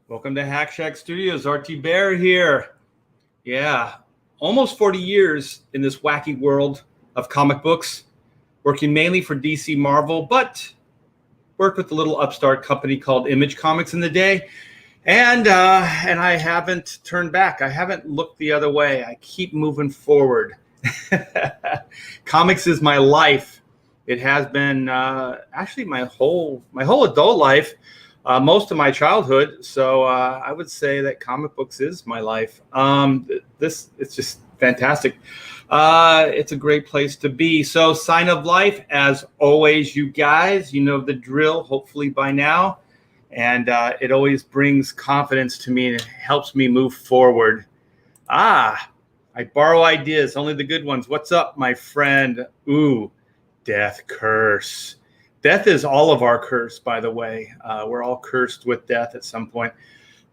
Welcome to Hack Shack Studios. RT Bear here. Yeah, almost 40 years in this wacky world of comic books, working mainly for DC Marvel, but worked with a little upstart company called Image Comics in the day. And I haven't turned back. I haven't looked the other way. I keep moving forward. Comics is my life. It has been actually my whole adult life. Most of my childhood, so I would say that comic books is my life. It's just fantastic. It's a great place to be. So, sign of life, as always, you guys. You know the drill. Hopefully by now, and it always brings confidence to me and it helps me move forward. I borrow ideas, only the good ones. What's up, my friend? Ooh, death curse. Death is all of our curse, by the way. We're all cursed with death at some point.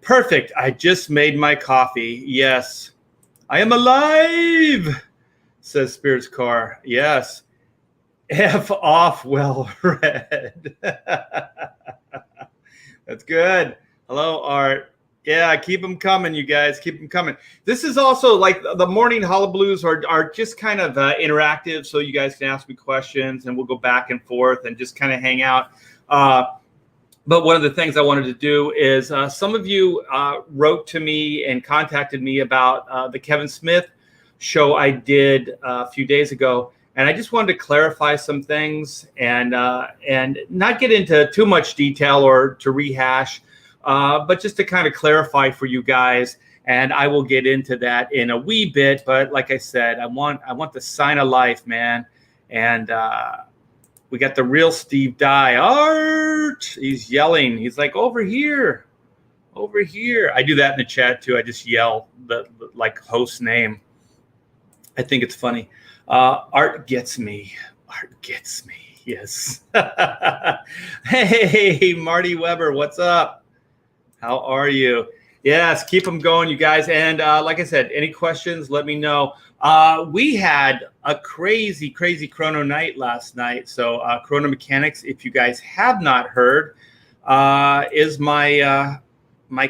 Perfect. I just made my coffee. Yes. I am alive, says Spirit's Car. Yes. F off, well read. That's good. Hello, Art. Yeah, keep them coming, you guys. Keep them coming. This is also like the morning hullabaloos are just kind of interactive, so you guys can ask me questions, and we'll go back and forth and just kind of hang out. But one of the things I wanted to do is some of you wrote to me and contacted me about the Kevin Smith show I did a few days ago, and I just wanted to clarify some things and not get into too much detail or to rehash. But just to kind of clarify for you guys, and I will get into that in a wee bit. But like I said, I want the sign of life, man. And we got the real Steve Dye. Art! He's yelling. He's like, over here. Over here. I do that in the chat too. I just yell the like host name. I think it's funny. Art gets me. Art gets me. Yes. Hey, Marty Weber, what's up? How are you? Yes, keep them going, you guys. And like I said, any questions, let me know. We had a crazy Chrono night last night. So Chrono Mechanics, if you guys have not heard, is my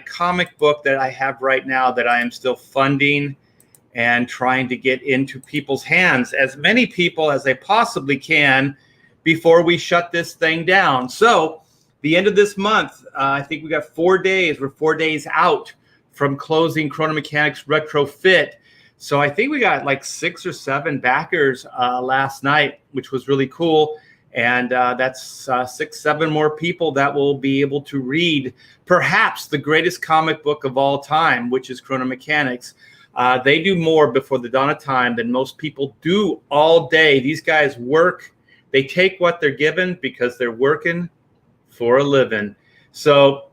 comic book that I have right now that I am still funding and trying to get into people's hands, as many people as I possibly can before we shut this thing down. So the end of this month, I think we got 4 days. We're 4 days out from closing Chrono Mechanics Retrofit. So I think we got like 6 or 7 backers last night, which was really cool. And that's 6, 7 more people that will be able to read perhaps the greatest comic book of all time, which is Chrono Mechanics. They do more before the dawn of time than most people do all day. These guys work. They take what they're given because they're working for a living. So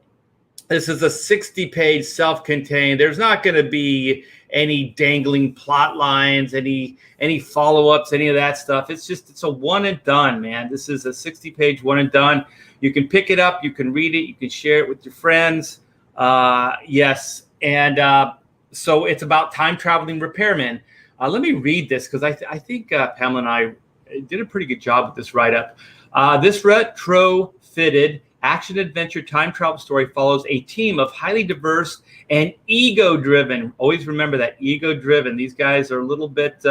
this is a 60-page self-contained. There's not going to be any dangling plot lines, any follow-ups, any of that stuff. It's a one and done, man. This is a 60-page one and done. You can pick it up, you can read it, you can share it with your friends. Yes, and so it's about time traveling repairmen. Let me read this because I think Pamela and I did a pretty good job with this write-up. This retro-fitted action-adventure time travel story follows a team of highly diverse and ego-driven. Always remember that, ego-driven. These guys are a little bit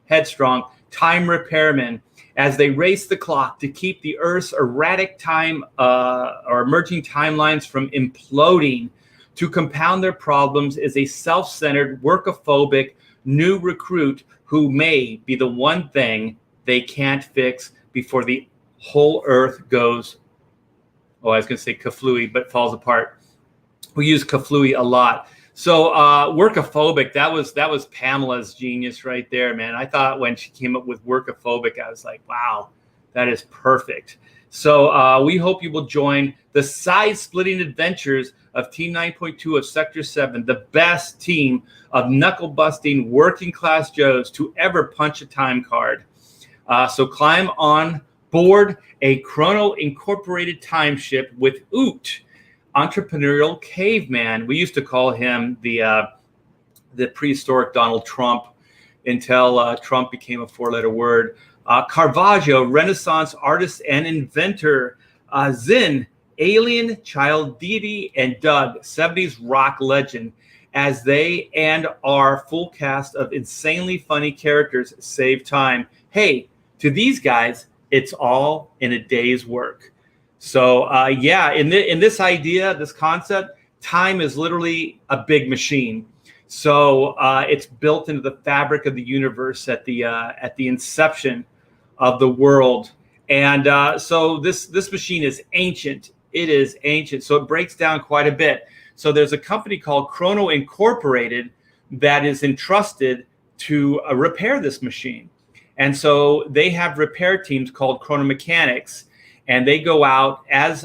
headstrong. Time repairmen as they race the clock to keep the Earth's erratic time or emerging timelines from imploding. To compound their problems is a self-centered, workophobic new recruit who may be the one thing they can't fix before the whole Earth goes, I was going to say kaflooey, but falls apart. We use kaflooey a lot. So workophobic, that was Pamela's genius right there, man. I thought when she came up with workophobic, I was like, wow, that is perfect. So we hope you will join the side-splitting adventures of Team 9.2 of Sector 7, the best team of knuckle-busting working-class Joes to ever punch a time card. So climb on board a Chrono Incorporated time ship with Oot, entrepreneurial caveman. We used to call him the prehistoric Donald Trump until Trump became a 4-letter word. Caravaggio, Renaissance artist and inventor. Zin, Alien, Child Deity, and Doug, 70s rock legend, as they and our full cast of insanely funny characters save time. Hey, to these guys, it's all in a day's work. So yeah, in this idea, this concept, time is literally a big machine. So it's built into the fabric of the universe at the inception of the world. And so this machine is ancient. It is ancient. So it breaks down quite a bit. So there's a company called Chrono Incorporated that is entrusted to repair this machine. And so they have repair teams called Chrono Mechanics, and they go out as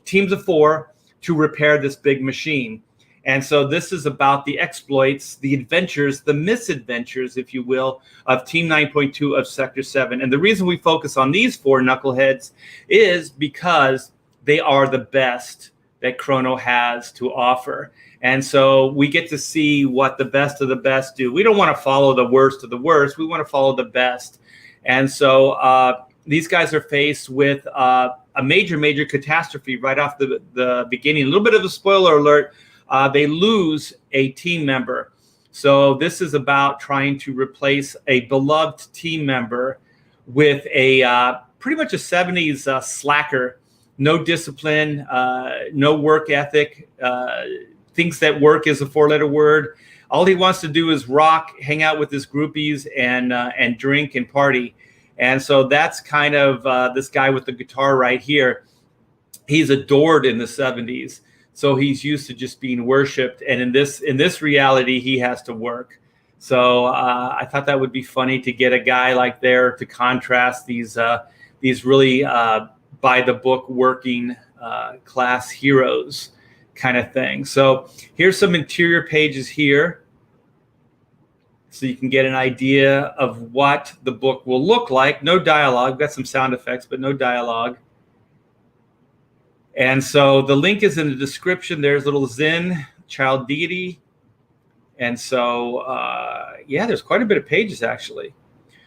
teams of 4 to repair this big machine. And so this is about the exploits, the adventures, the misadventures, if you will, of Team 9.2 of Sector 7. And the reason we focus on these 4 knuckleheads is because they are the best that Chrono has to offer. And so we get to see what the best of the best do. We don't want to follow the worst of the worst. We want to follow the best. And so these guys are faced with a major catastrophe right off the beginning. A little bit of a spoiler alert. They lose a team member. So this is about trying to replace a beloved team member with a pretty much a 70s slacker. No discipline, no work ethic, thinks that work is a 4-letter word. All he wants to do is rock, hang out with his groupies, and drink and party. And so that's kind of this guy with the guitar right here. He's adored in the 70s. So he's used to just being worshipped. And in this reality, he has to work. So I thought that would be funny to get a guy like there to contrast these really by the book working class heroes kind of thing. So here's some interior pages here, so you can get an idea of what the book will look like. No dialogue. We've got some sound effects, but no dialogue. And so the link is in the description. There's little Zen, Child Deity. And so, yeah, there's quite a bit of pages, actually.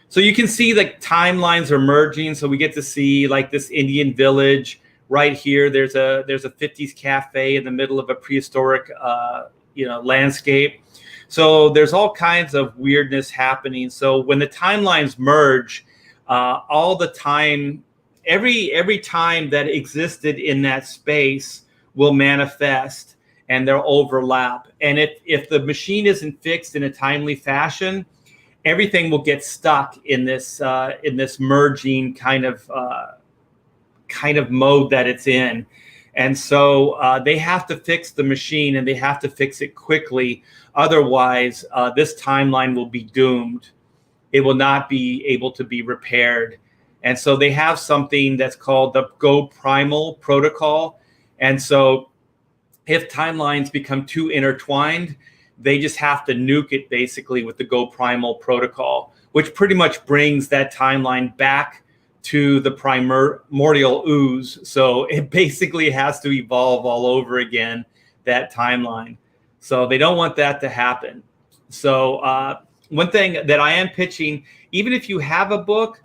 So you can see the timelines are merging. So we get to see like this Indian village right here. There's a 50s cafe in the middle of a prehistoric, landscape. So there's all kinds of weirdness happening. So when the timelines merge, all the time, every time that existed in that space will manifest and they'll overlap. And if the machine isn't fixed in a timely fashion, everything will get stuck in this merging kind of mode that it's in. And so they have to fix the machine, and they have to fix it quickly. Otherwise, this timeline will be doomed. It will not be able to be repaired. And so they have something that's called the Go Primal Protocol. And so if timelines become too intertwined, they just have to nuke it basically with the Go Primal Protocol, which pretty much brings that timeline back to the primordial ooze. So it basically has to evolve all over again, that timeline. So they don't want that to happen. So one thing that I am pitching, even if you have a book,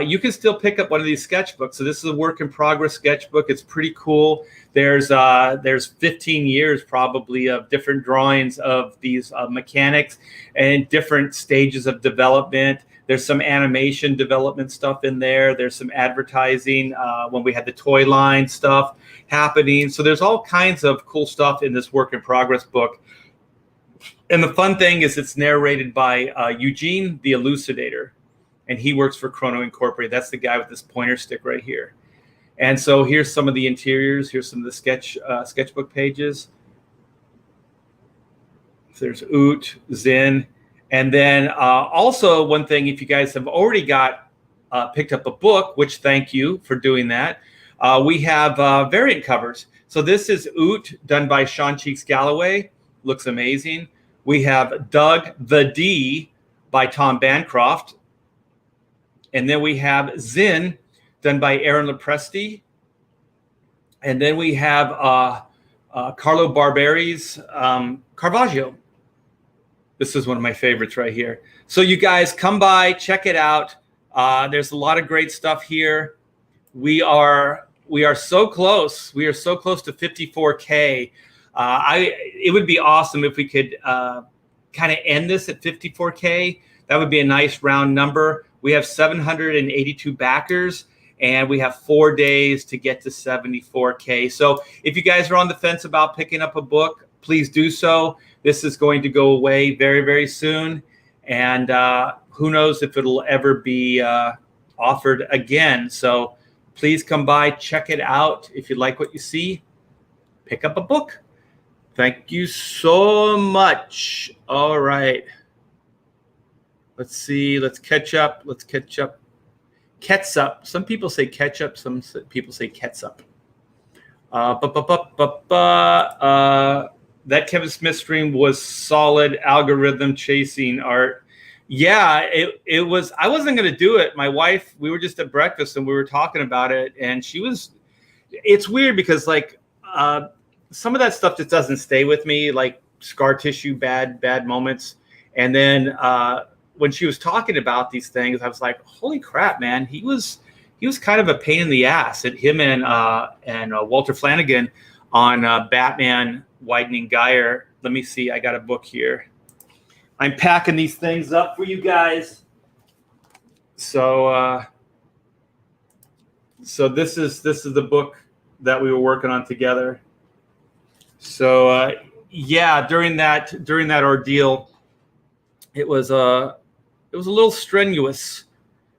you can still pick up one of these sketchbooks. So this is a work in progress sketchbook. It's pretty cool. There's 15 years probably of different drawings of these mechanics and different stages of development. There's some animation development stuff in there. There's some advertising when we had the toy line stuff happening. So there's all kinds of cool stuff in this work in progress book. And the fun thing is it's narrated by Eugene the Elucidator. And he works for Chrono Incorporated. That's the guy with this pointer stick right here. And so here's some of the interiors. Here's some of the sketchbook pages. So there's Oot, Zen. And then also one thing, if you guys have already picked up a book, which thank you for doing that, we have variant covers. So this is Oot, done by Sean Cheeks Galloway. Looks amazing. We have Doug the D by Tom Bancroft. And then we have Zen, done by Aaron Lepresti. And then we have Carlo Barberi's Caravaggio. This is one of my favorites right here. So you guys come by, check it out. There's a lot of great stuff here. We are We are so close. We are so close to 54K. It would be awesome if we could kind of end this at 54K. That would be a nice round number. We have 782 backers, and we have 4 days to get to 74K. So if you guys are on the fence about picking up a book, please do so. This is going to go away very, very soon. And who knows if it'll ever be offered again. So please come by, check it out. If you like what you see, pick up a book. Thank you so much. All right. Let's see. Let's catch up. Ketchup. Some people say ketchup. Some people say ketchup. That Kevin Smith stream was solid. Algorithm chasing art. Yeah, it was. I wasn't going to do it. My wife, we were just at breakfast and we were talking about it. And she was, it's weird because like some of that stuff just doesn't stay with me, like scar tissue, bad moments. And then when she was talking about these things, I was like, holy crap, man. He was kind of a pain in the ass. At him and Walter Flanagan on Batman Widening Gyre. Let me see. I got a book here. I'm packing these things up for you guys. So this is the book that we were working on together. So yeah, during that ordeal, it was a little strenuous.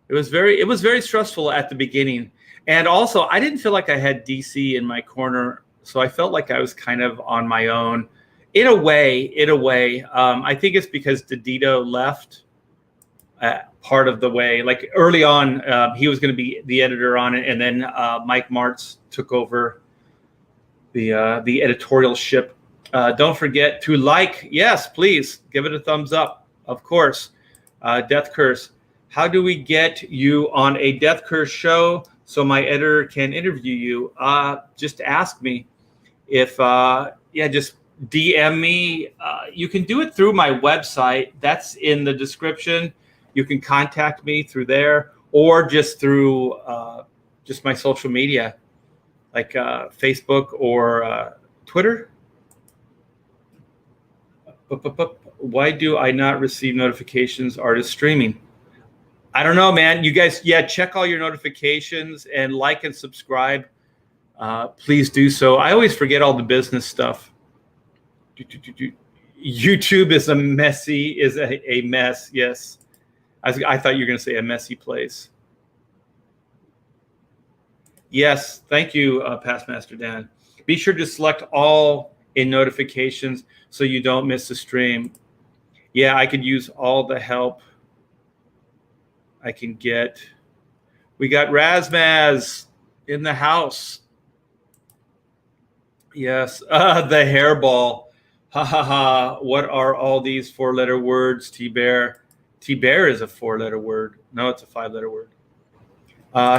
It was very stressful at the beginning, and also I didn't feel like I had DC in my corner, so I felt like I was kind of on my own. In a way, I think it's because DeDito left part of the way. Like early on, he was going to be the editor on it, and then Mike Martz took over the editorial ship. Don't forget to like. Yes, please give it a thumbs up. Of course. Death Curse. How do we get you on a Death Curse show so my editor can interview you? Just ask me. If just DM me. You can do it through my website. That's in the description. You can contact me through there, or just through just my social media, like Facebook or Twitter. Why do I not receive notifications? Artist streaming. I don't know, man. You guys, check all your notifications and like and subscribe. Please do so. I always forget all the business stuff. YouTube is a mess. Yes. I thought you were going to say a messy place. Yes. Thank you, Past Master Dan. Be sure to select all in notifications so you don't miss the stream. Yeah, I could use all the help I can get. We got Razmaz in the house. Yes, the hairball. Ha ha ha. What are all these 4-letter words, T-Bear? T-Bear is a 4-letter word. No, it's a 5-letter word.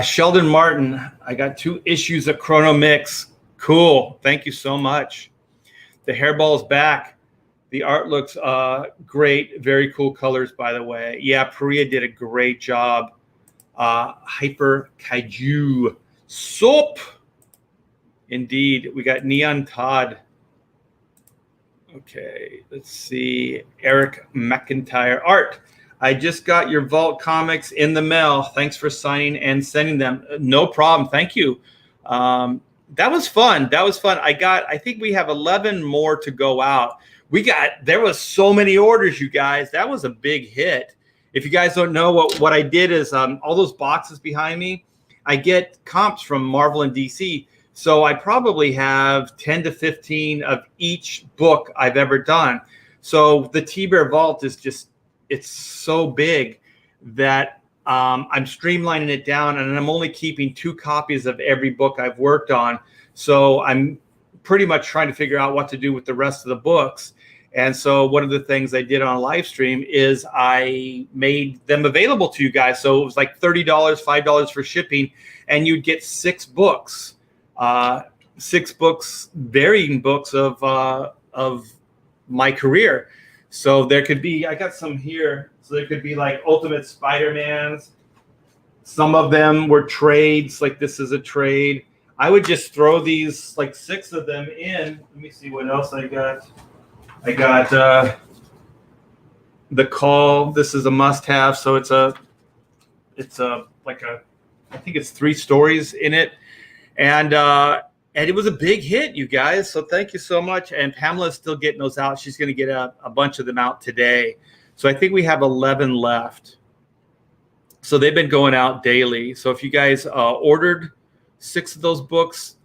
Sheldon Martin, I got 2 issues of Chrono Mix. Cool. Thank you so much. The hairball is back. The art looks great. Very cool colors, by the way. Yeah, Priya did a great job. Hyper Kaiju. Soap. Indeed. We got Neon Todd. Okay, let's see. Eric McIntyre. Art, I just got your Vault comics in the mail. Thanks for signing and sending them. No problem. Thank you. That was fun. I think we have 11 more to go out. There was so many orders, you guys. That was a big hit. If you guys don't know, what I did is all those boxes behind me, I get comps from Marvel and DC. So I probably have 10 to 15 of each book I've ever done. So the T-Bear Vault is just, it's so big that I'm streamlining it down, and I'm only keeping 2 copies of every book I've worked on. So I'm pretty much trying to figure out what to do with the rest of the books. And so one of the things I did on a live stream is I made them available to you guys. So it was like $30, $5 for shipping, and you'd get 6 books. 6 books, varying books of my career. So there could be, I got some here. So there could be like Ultimate Spider-Mans. Some of them were trades, like this is a trade. I would just throw these like 6 of them in. Let me see what else I got. I got The Call. This is a must-have. So it's a I think it's 3 stories in it, and it was a big hit, you guys. So thank you so much. And Pamela's still getting those out. She's going to get a bunch of them out today. So I think we have 11 left. So they've been going out daily. So if you guys ordered 6 of those books,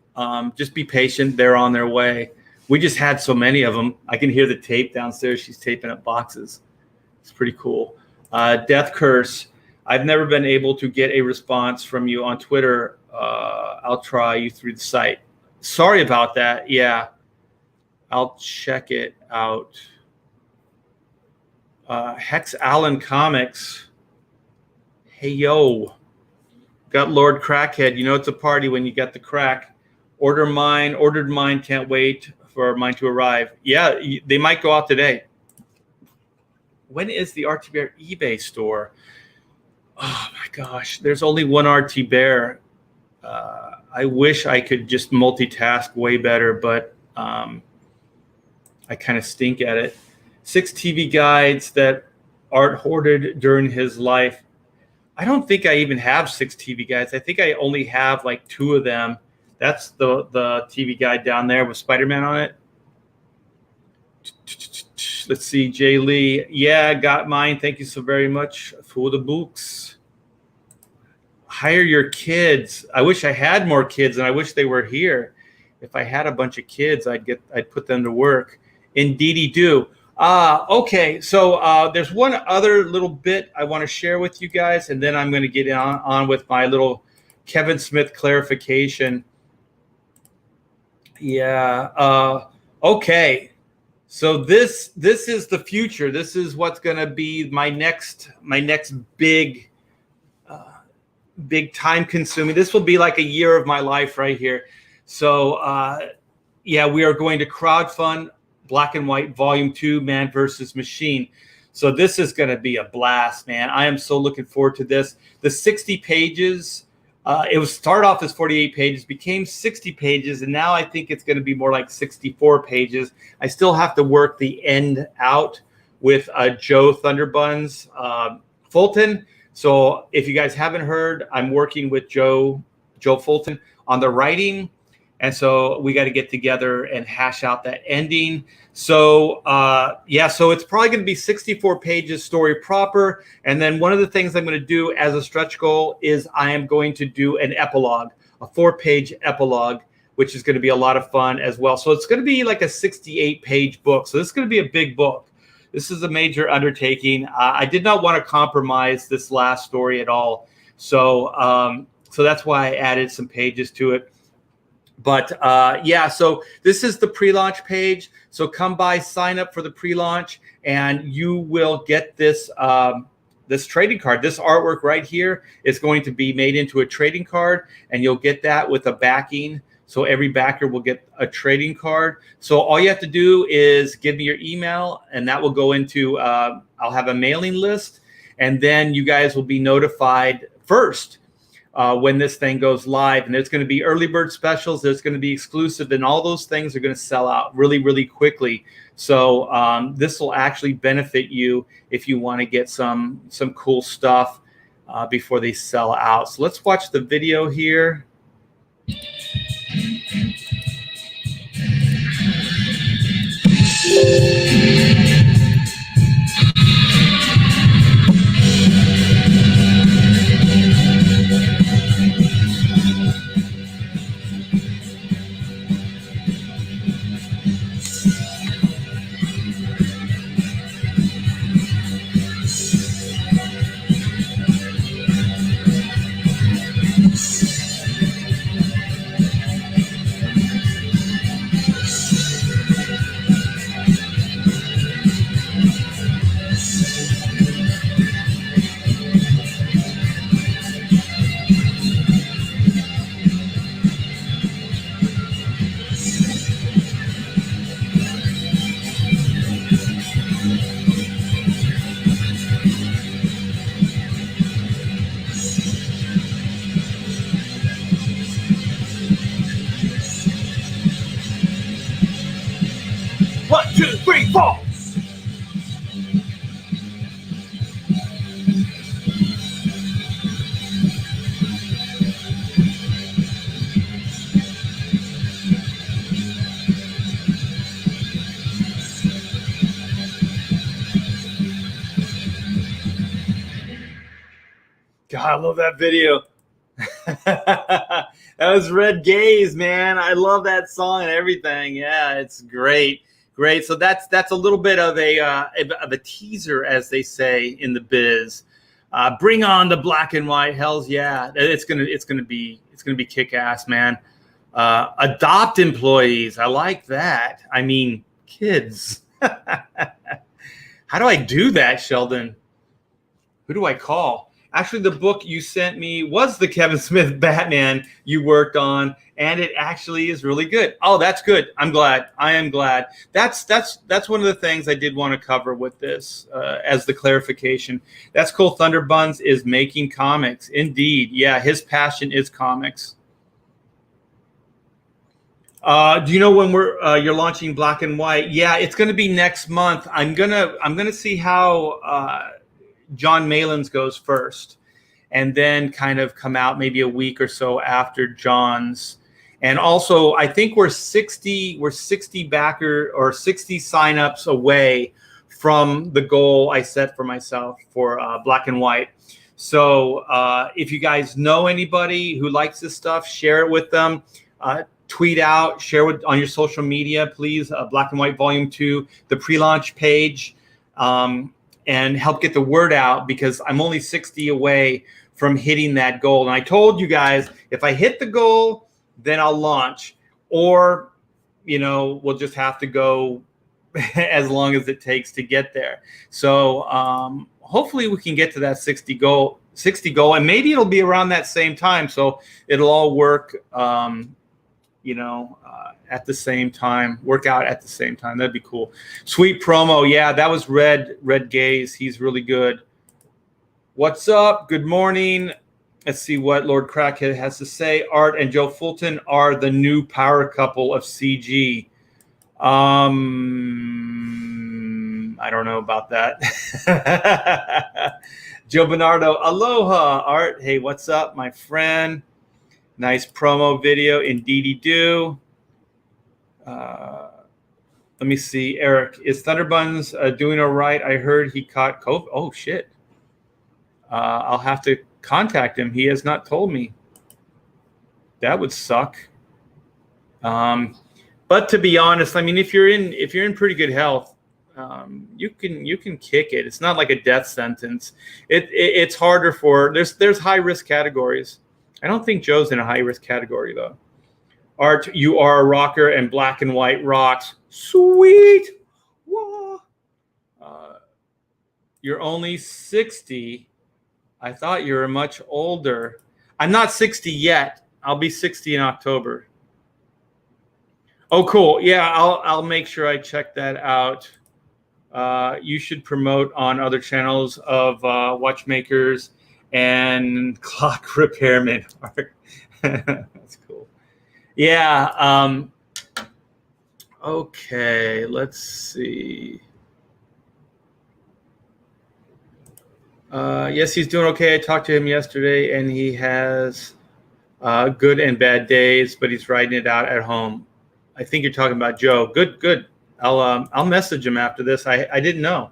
just be patient. They're on their way. We just had so many of them. I can hear the tape downstairs. She's taping up boxes. It's pretty cool. Death Curse. I've never been able to get a response from you on Twitter. I'll try you through the site. Sorry about that. Yeah, I'll check it out. Hex Allen Comics. Hey, yo. Got Lord Crackhead. You know it's a party when you get the crack. Ordered mine. Can't wait for mine to arrive. Yeah, they might go out today. When is the RT Bear eBay store? Oh my gosh, there's only one RT Bear. I wish I could just multitask way better, but I kind of stink at it. 6 TV guides that Art hoarded during his life. I don't think I even have 6 TV guides. I think I only have like 2 of them. That's the TV guide down there with Spider-Man on it. Let's see, Jay Lee. Yeah, got mine. Thank you so very much for the books. Hire your kids. I wish I had more kids, and I wish they were here. If I had a bunch of kids, I'd put them to work. Indeedy do. Okay, so there's one other little bit I want to share with you guys, and then I'm going to get on with my little Kevin Smith clarification. Yeah. Okay. So this is the future. This is what's going to be my next big time consuming. This will be like a year of my life right here. So yeah, we are going to crowdfund Black and White Volume 2, Man versus Machine. So this is going to be a blast, man. I am so looking forward to this. The 60 pages, it was started off as 48 pages, became 60 pages, and now I think it's going to be more like 64 pages. I still have to work the end out with Joe Thunderbuns Fulton. So if you guys haven't heard, I'm working with Joe Fulton on the writing. And so we got to get together and hash out that ending. So yeah, so it's probably going to be 64 pages story proper. And then one of the things I'm going to do as a stretch goal is I am going to do an epilogue, a 4-page epilogue, which is going to be a lot of fun as well. So it's going to be like a 68-page book. So this is going to be a big book. This is a major undertaking. I did not want to compromise this last story at all. So so that's why I added some pages to it. But yeah, so this is the pre-launch page. So come by, sign up for the pre-launch, and you will get this this trading card. This artwork right here is going to be made into a trading card, and you'll get that with a backing. So every backer will get a trading card. So all you have to do is give me your email, and that will go into, I'll have a mailing list, and then you guys will be notified first when this thing goes live. And there's going to be early bird specials. There's going to be exclusive, and all those things are going to sell out really, really quickly. So this will actually benefit you if you want to get some cool stuff before they sell out. So let's watch the video here. 1, 2, 3, 4. God, I love that video. That was Red Gaze, man. I love that song and everything. Yeah, it's great, great. So that's a little bit of a teaser, as they say in the biz. Bring on the black and white. Hell's yeah! It's gonna be kick ass, man. Adopt employees. I like that. I mean, kids. How do I do that, Sheldon? Who do I call? Actually, the book you sent me was the Kevin Smith Batman you worked on, and it actually is really good. Oh, that's good. I'm glad. I am glad. That's one of the things I did want to cover with this as the clarification. That's cool. Thunder Buns is making comics. Indeed. Yeah, his passion is comics. Do you know when you're launching Black and White? Yeah, it's going to be next month. I'm gonna see how John Malin's goes first, and then kind of come out maybe a week or so after John's. And also, I think we're 60 backer or 60 signups away from the goal I set for myself for Black and White. So if you guys know anybody who likes this stuff, share it with them. Tweet out, share on your social media, please. Black and White Volume 2, the pre-launch page. And help get the word out, because I'm only 60 away from hitting that goal. And I told you guys, if I hit the goal, then I'll launch, or, we'll just have to go as long as it takes to get there. So hopefully we can get to that 60 goal, and maybe it'll be around that same time. So it'll all work, at the same time, work out at the same time. That'd be cool. Sweet promo. Yeah, that was Red Gaze. He's really good. What's up? Good morning. Let's see what Lord Crackhead has to say. Art and Joe Fulton are the new power couple of CG. I don't know about that. Joe Bernardo. Aloha, Art. Hey, what's up, my friend? Nice promo video. Indeedy do. Let me see. Eric, is Thunderbuns doing all right? I heard he caught COVID. Oh, shit. I'll have to contact him. He has not told me. That would suck. But to be honest, I mean, if you're in pretty good health, you can kick it. It's not like a death sentence. It's harder for there's high risk categories. I don't think Joe's in a high risk category though. Art, you are a rocker, and Black and White rocks. Sweet. Whoa. You're only 60. I thought you were much older. I'm not 60 yet. I'll be 60 in October. Oh, cool. Yeah, I'll make sure I check that out. You should promote on other channels of watchmakers and clock repairmen. That's cool. Yeah. Okay, let's see. Yes, he's doing okay. I talked to him yesterday, and he has good and bad days, but he's riding it out at home. I think you're talking about Joe. Good. I'll message him after this. I didn't know.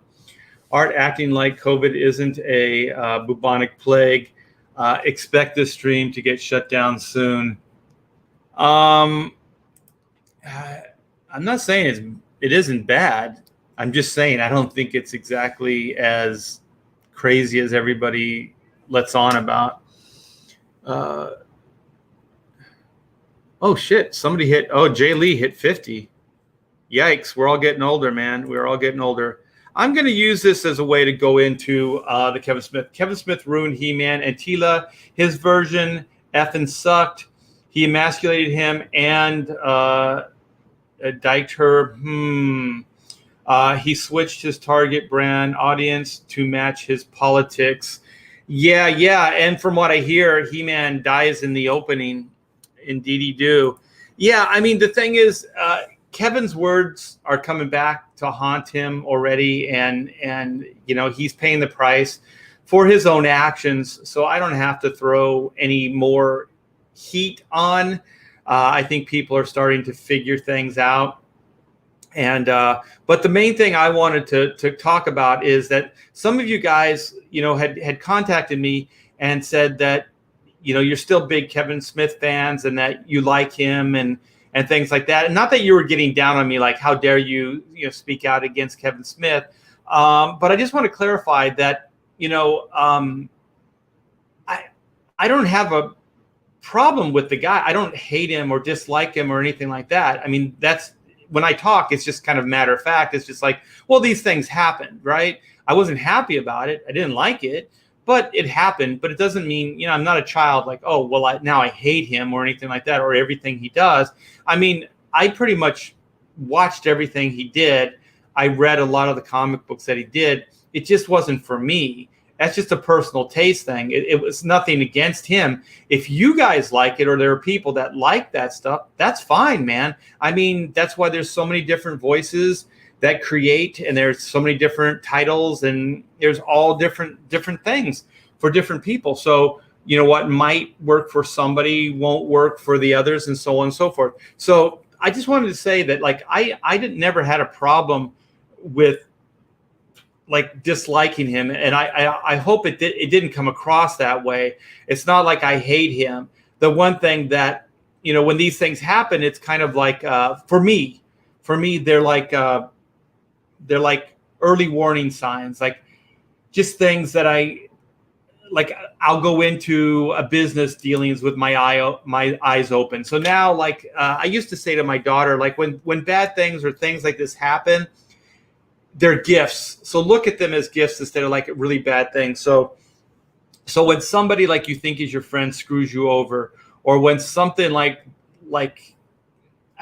Art acting like COVID isn't a bubonic plague. Expect this stream to get shut down soon. I'm not saying it isn't bad. I'm just saying I don't think it's exactly as crazy as everybody lets on about. Oh shit! Somebody hit. Oh, Jay Lee hit 50. Yikes! We're all getting older, man. We're all getting older. I'm going to use this as a way to go into the Kevin Smith. Kevin Smith ruined He-Man and Tila. His version effing sucked. He emasculated him and dyked her. He switched his target brand audience to match his politics. Yeah. And from what I hear, He-Man dies in the opening. Indeedy do. Yeah, I mean, the thing is, Kevin's words are coming back to haunt him already, and he's paying the price for his own actions. So I don't have to throw any more heat on. I think people are starting to figure things out. And but the main thing I wanted to talk about is that some of you guys, had contacted me and said that, you're still big Kevin Smith fans and that you like him and things like that. And not that you were getting down on me, like, how dare you, speak out against Kevin Smith. But I just want to clarify that, I don't have a problem with the guy. I don't hate him or dislike him or anything like that. I mean, that's when I talk, it's just kind of matter of fact. It's just like, well, these things happen, right? I wasn't happy about it. I didn't like it, but it happened. But it doesn't mean, I'm not a child like, oh, well, now I hate him or anything like that, or everything he does. I mean, I pretty much watched everything he did. I read a lot of the comic books that he did. It just wasn't for me. That's just a personal taste thing. It was nothing against him. If you guys like it, or there are people that like that stuff, that's fine, man. I mean, that's why there's so many different voices that create, and there's so many different titles, and there's all different things for different people. So, what might work for somebody won't work for the others, and so on and so forth. So I just wanted to say that, like, I never had a problem with, like, disliking him, and I hope it didn't come across that way. It's not like I hate him. The one thing that, when these things happen, it's kind of like, for me, they're like early warning signs, like just things that I'll go into a business dealings with my eyes open. So now, like, I used to say to my daughter, like, when bad things or things like this happen, they're gifts. So look at them as gifts instead of like really bad things. So when somebody like you think is your friend screws you over, or when something like I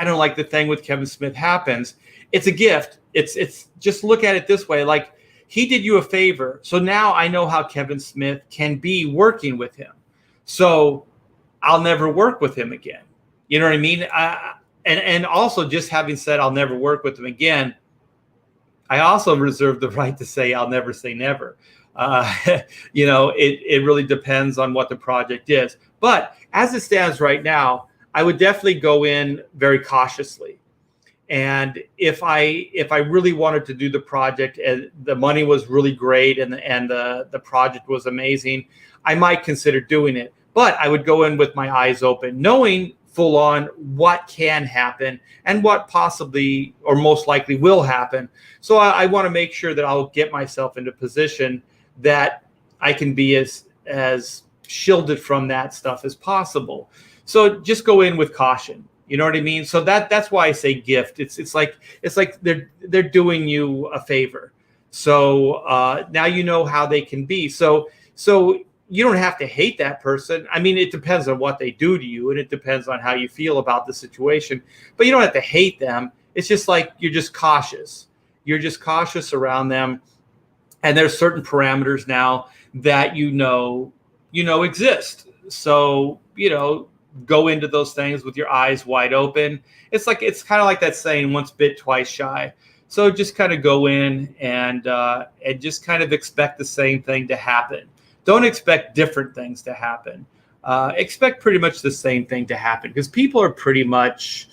don't know, like the thing with Kevin Smith happens, it's a gift. It's just look at it this way. Like, he did you a favor. So now I know how Kevin Smith can be working with him. So I'll never work with him again. You know what I mean? And also, just having said I'll never work with him again, I also reserve the right to say I'll never say never. It really depends on what the project is. But as it stands right now, I would definitely go in very cautiously. And if I really wanted to do the project and the money was really great and the project was amazing, I might consider doing it. But I would go in with my eyes open, knowing full on what can happen and what possibly or most likely will happen. So I want to make sure that I'll get myself into a position that I can be as shielded from that stuff as possible. So just go in with caution. You know what I mean? So that's why I say gift. It's like they're doing you a favor. So now you know how they can be. So you don't have to hate that person. I mean, it depends on what they do to you, and it depends on how you feel about the situation. But you don't have to hate them. It's just like you're just cautious. You're just cautious around them. And there's certain parameters now that exist. So, go into those things with your eyes wide open. It's kind of like that saying, once bit, twice shy. So just kind of go in and just kind of expect the same thing to happen. Don't expect different things to happen. Expect pretty much the same thing to happen, because people are pretty much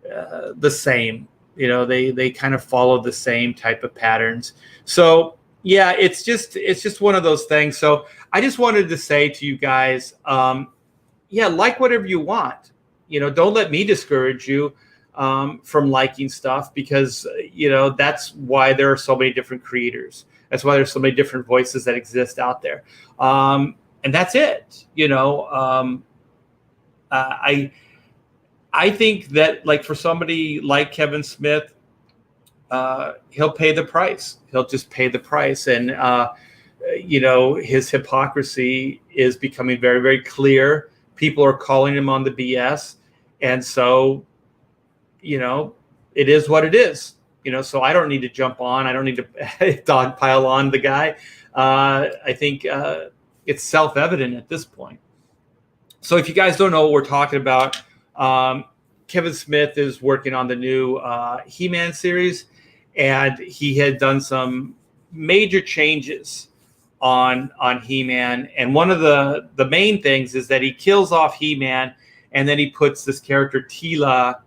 the same. They kind of follow the same type of patterns. So yeah, it's just one of those things. So I just wanted to say to you guys, like whatever you want. Don't let me discourage you from liking stuff, because that's why there are so many different creators. That's why there's so many different voices that exist out there. And that's it. I think that, like, for somebody like Kevin Smith, he'll pay the price. He'll just pay the price. And, his hypocrisy is becoming very, very clear. People are calling him on the BS. And so, it is what it is. So I don't need to jump on. I don't need to dogpile on the guy. I think it's self-evident at this point. So if you guys don't know what we're talking about, Kevin Smith is working on the new He-Man series, and he had done some major changes on He-Man. And one of the main things is that he kills off He-Man, and then he puts this character Teela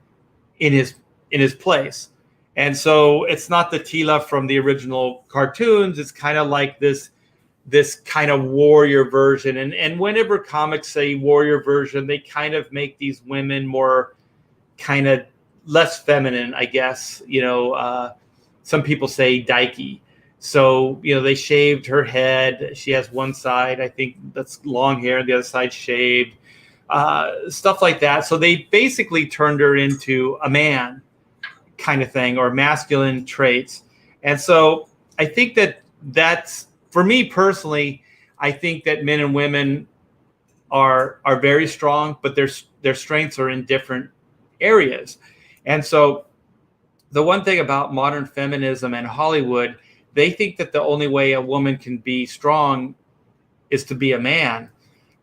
in his place. And so it's not the Teela from the original cartoons. It's kind of like this kind of warrior version. And whenever comics say warrior version, they kind of make these women more kind of less feminine, I guess. Some people say dykey. So, they shaved her head. She has one side, I think, that's long hair, and the other side shaved, stuff like that. So they basically turned her into a man kind of thing, or masculine traits. And so I think that's, for me personally, I think that men and women are very strong, but their strengths are in different areas. And so the one thing about modern feminism and Hollywood, they think that the only way a woman can be strong is to be a man.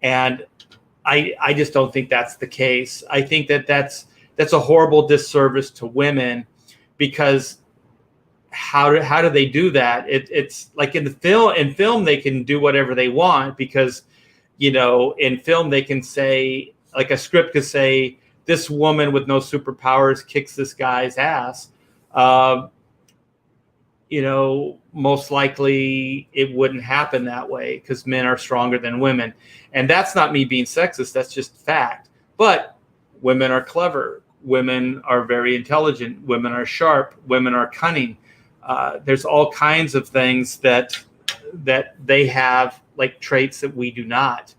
And I just don't think that's the case. I think that that's a horrible disservice to women, because how do they do that? It's like in film they can do whatever they want, because in film they can say, like a script could say, this woman with no superpowers kicks this guy's ass. Most likely it wouldn't happen that way, because men are stronger than women. And that's not me being sexist. That's just fact. But women are clever. Women are very intelligent. Women are sharp. Women are cunning. There's all kinds of things that they have, like traits that we do not.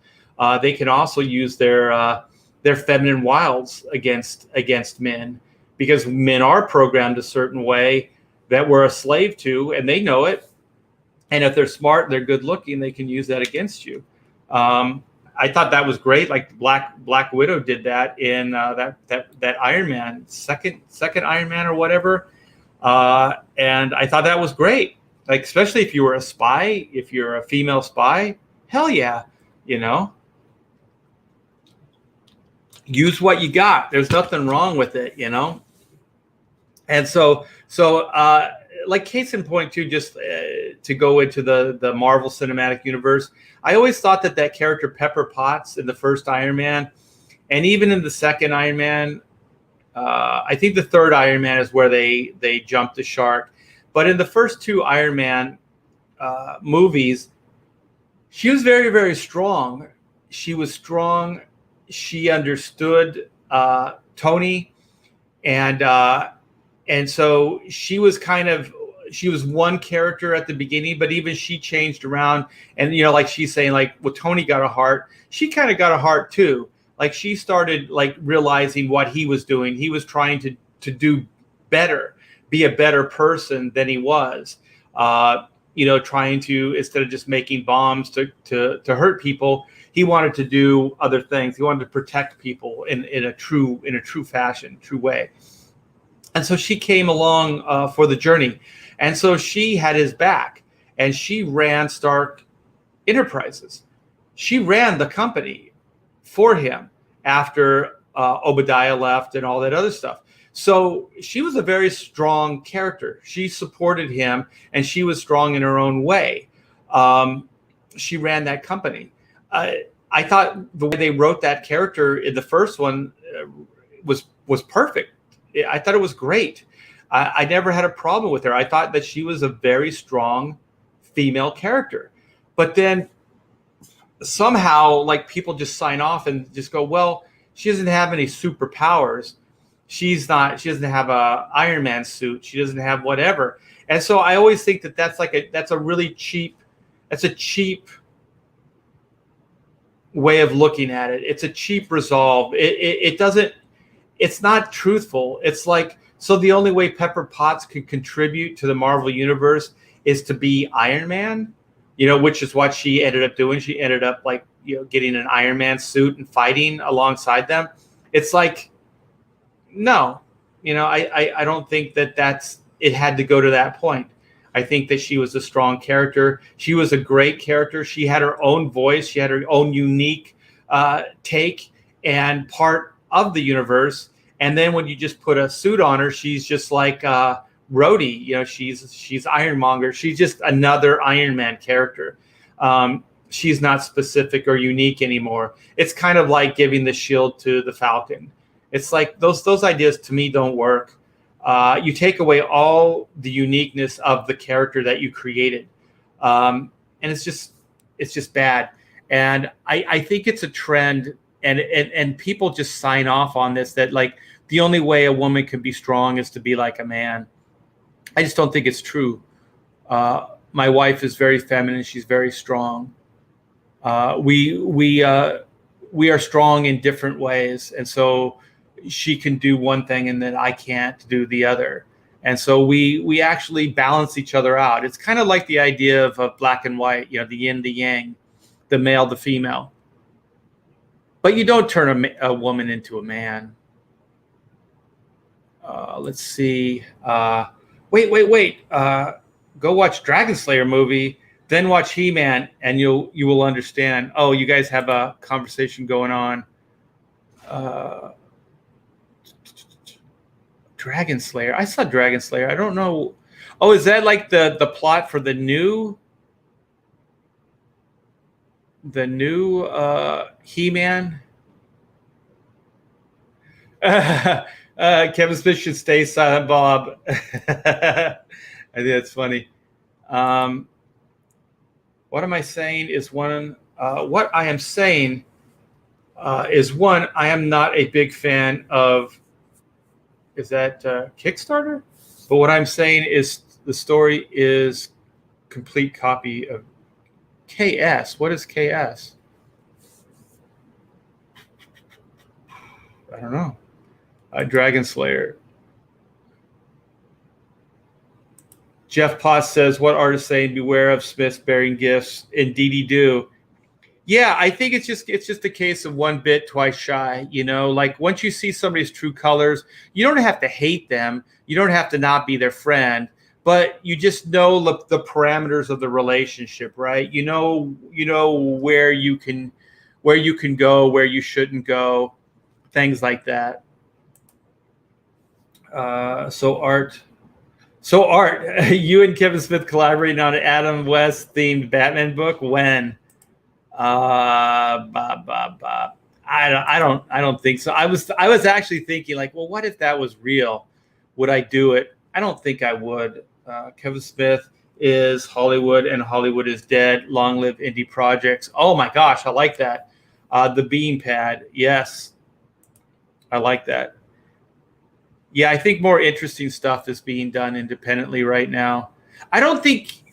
They can also use their feminine wilds against men, because men are programmed a certain way that we're a slave to, and they know it. And if they're smart and they're good looking, they can use that against you. I thought that was great. Like Black Widow did that in that Iron Man, second Iron Man or whatever. And I thought that was great. Like, especially if you were a spy, if you're a female spy, hell yeah, use what you got. There's nothing wrong with it, And so like case in point too, just to go into the Marvel Cinematic Universe, I always thought that character Pepper Potts in the first Iron Man, and even in the second Iron Man, I think the third Iron Man is where they jumped the shark. But in the first two Iron Man movies, she was very, very strong. She was strong. She understood Tony, and so she was one character at the beginning, but even she changed around. And, like she's saying, like, well, Tony got a heart. She kind of got a heart too. Like, she started like realizing what he was doing. He was trying to do better, be a better person than he was, trying to, instead of just making bombs to hurt people, he wanted to do other things. He wanted to protect people in a true fashion, true way. And so she came along for the journey. And so she had his back, and she ran Stark Enterprises. She ran the company for him after Obadiah left and all that other stuff. So she was a very strong character. She supported him, and she was strong in her own way. She ran that company. I thought the way they wrote that character in the first one was perfect. I thought it was great. I never had a problem with her. I thought that she was a very strong female character. But then somehow, like, people just sign off and just go, well, she doesn't have any superpowers. She doesn't have a Iron Man suit. She doesn't have whatever. And so I always think that's a really cheap way of looking at it. It's a cheap resolve. It's not truthful. It's like, so the only way Pepper Potts could contribute to the Marvel Universe is to be Iron Man, which is what she ended up doing. She ended up getting an Iron Man suit and fighting alongside them. It's like, no, I don't think it had to go to that point. I think that she was a strong character. She was a great character. She had her own voice. She had her own unique take and part of the universe. And then when you just put a suit on her, she's just like Rhodey. You know, she's Ironmonger. She's just another Iron Man character. She's not specific or unique anymore. It's kind of like giving the shield to the Falcon. It's like those ideas to me don't work. You take away all the uniqueness of the character that you created, and it's just bad. And I think it's a trend, and people just sign off on this, that like the only way a woman can be strong is to be like a man. I just don't think it's true. My wife is very feminine. She's very strong. We are strong in different ways, and so she can do one thing and then I can't do the other. And so we actually balance each other out. It's kind of like the idea of black and white, you know, the yin, the yang, the male, the female. But you don't turn a woman into a man. Let's see. Wait. Go watch Dragon Slayer movie, then watch He-Man, and you will understand. Oh, you guys have a conversation going on. Dragon Slayer. I saw Dragon Slayer. I don't know. Oh, is that like the plot for the new He-Man? Kevin Smith should stay silent, Bob. I think that's funny. What am I saying is one. What I am saying is one. I am not a big fan of. Is that Kickstarter? But what I'm saying is the story is complete copy of KS. What is KS? I don't know. Dragon Slayer. Jeff Potts says, what artist saying beware of Smiths bearing gifts? Indeedy do. Yeah, I think it's just a case of one bit, twice shy. You know, like once you see somebody's true colors, you don't have to hate them. You don't have to not be their friend, but you just know the parameters of the relationship, right? You know where you can go, where you shouldn't go, things like that. So Art, you and Kevin Smith collaborating on an Adam West themed Batman book when? I don't think so. I was actually thinking like, well, what if that was real? Would I do it? I don't think I would. Kevin Smith is Hollywood and Hollywood is dead. Long live indie projects. Oh my gosh, I like that. The bean pad. Yes. I like that. Yeah, I think more interesting stuff is being done independently right now. I don't think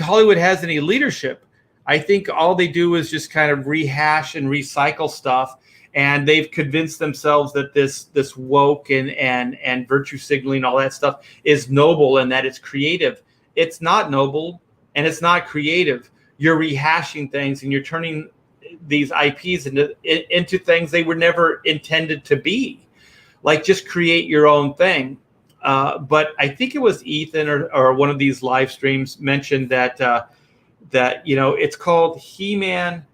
Hollywood has any leadership. I think all they do is just kind of rehash and recycle stuff, and they've convinced themselves that this woke and virtue signaling, all that stuff is noble and that it's creative. It's not noble and it's not creative. You're rehashing things and you're turning these IPs into things they were never intended to be. Like just create your own thing. But I think it was Ethan or one of these live streams mentioned that it's called He-Man,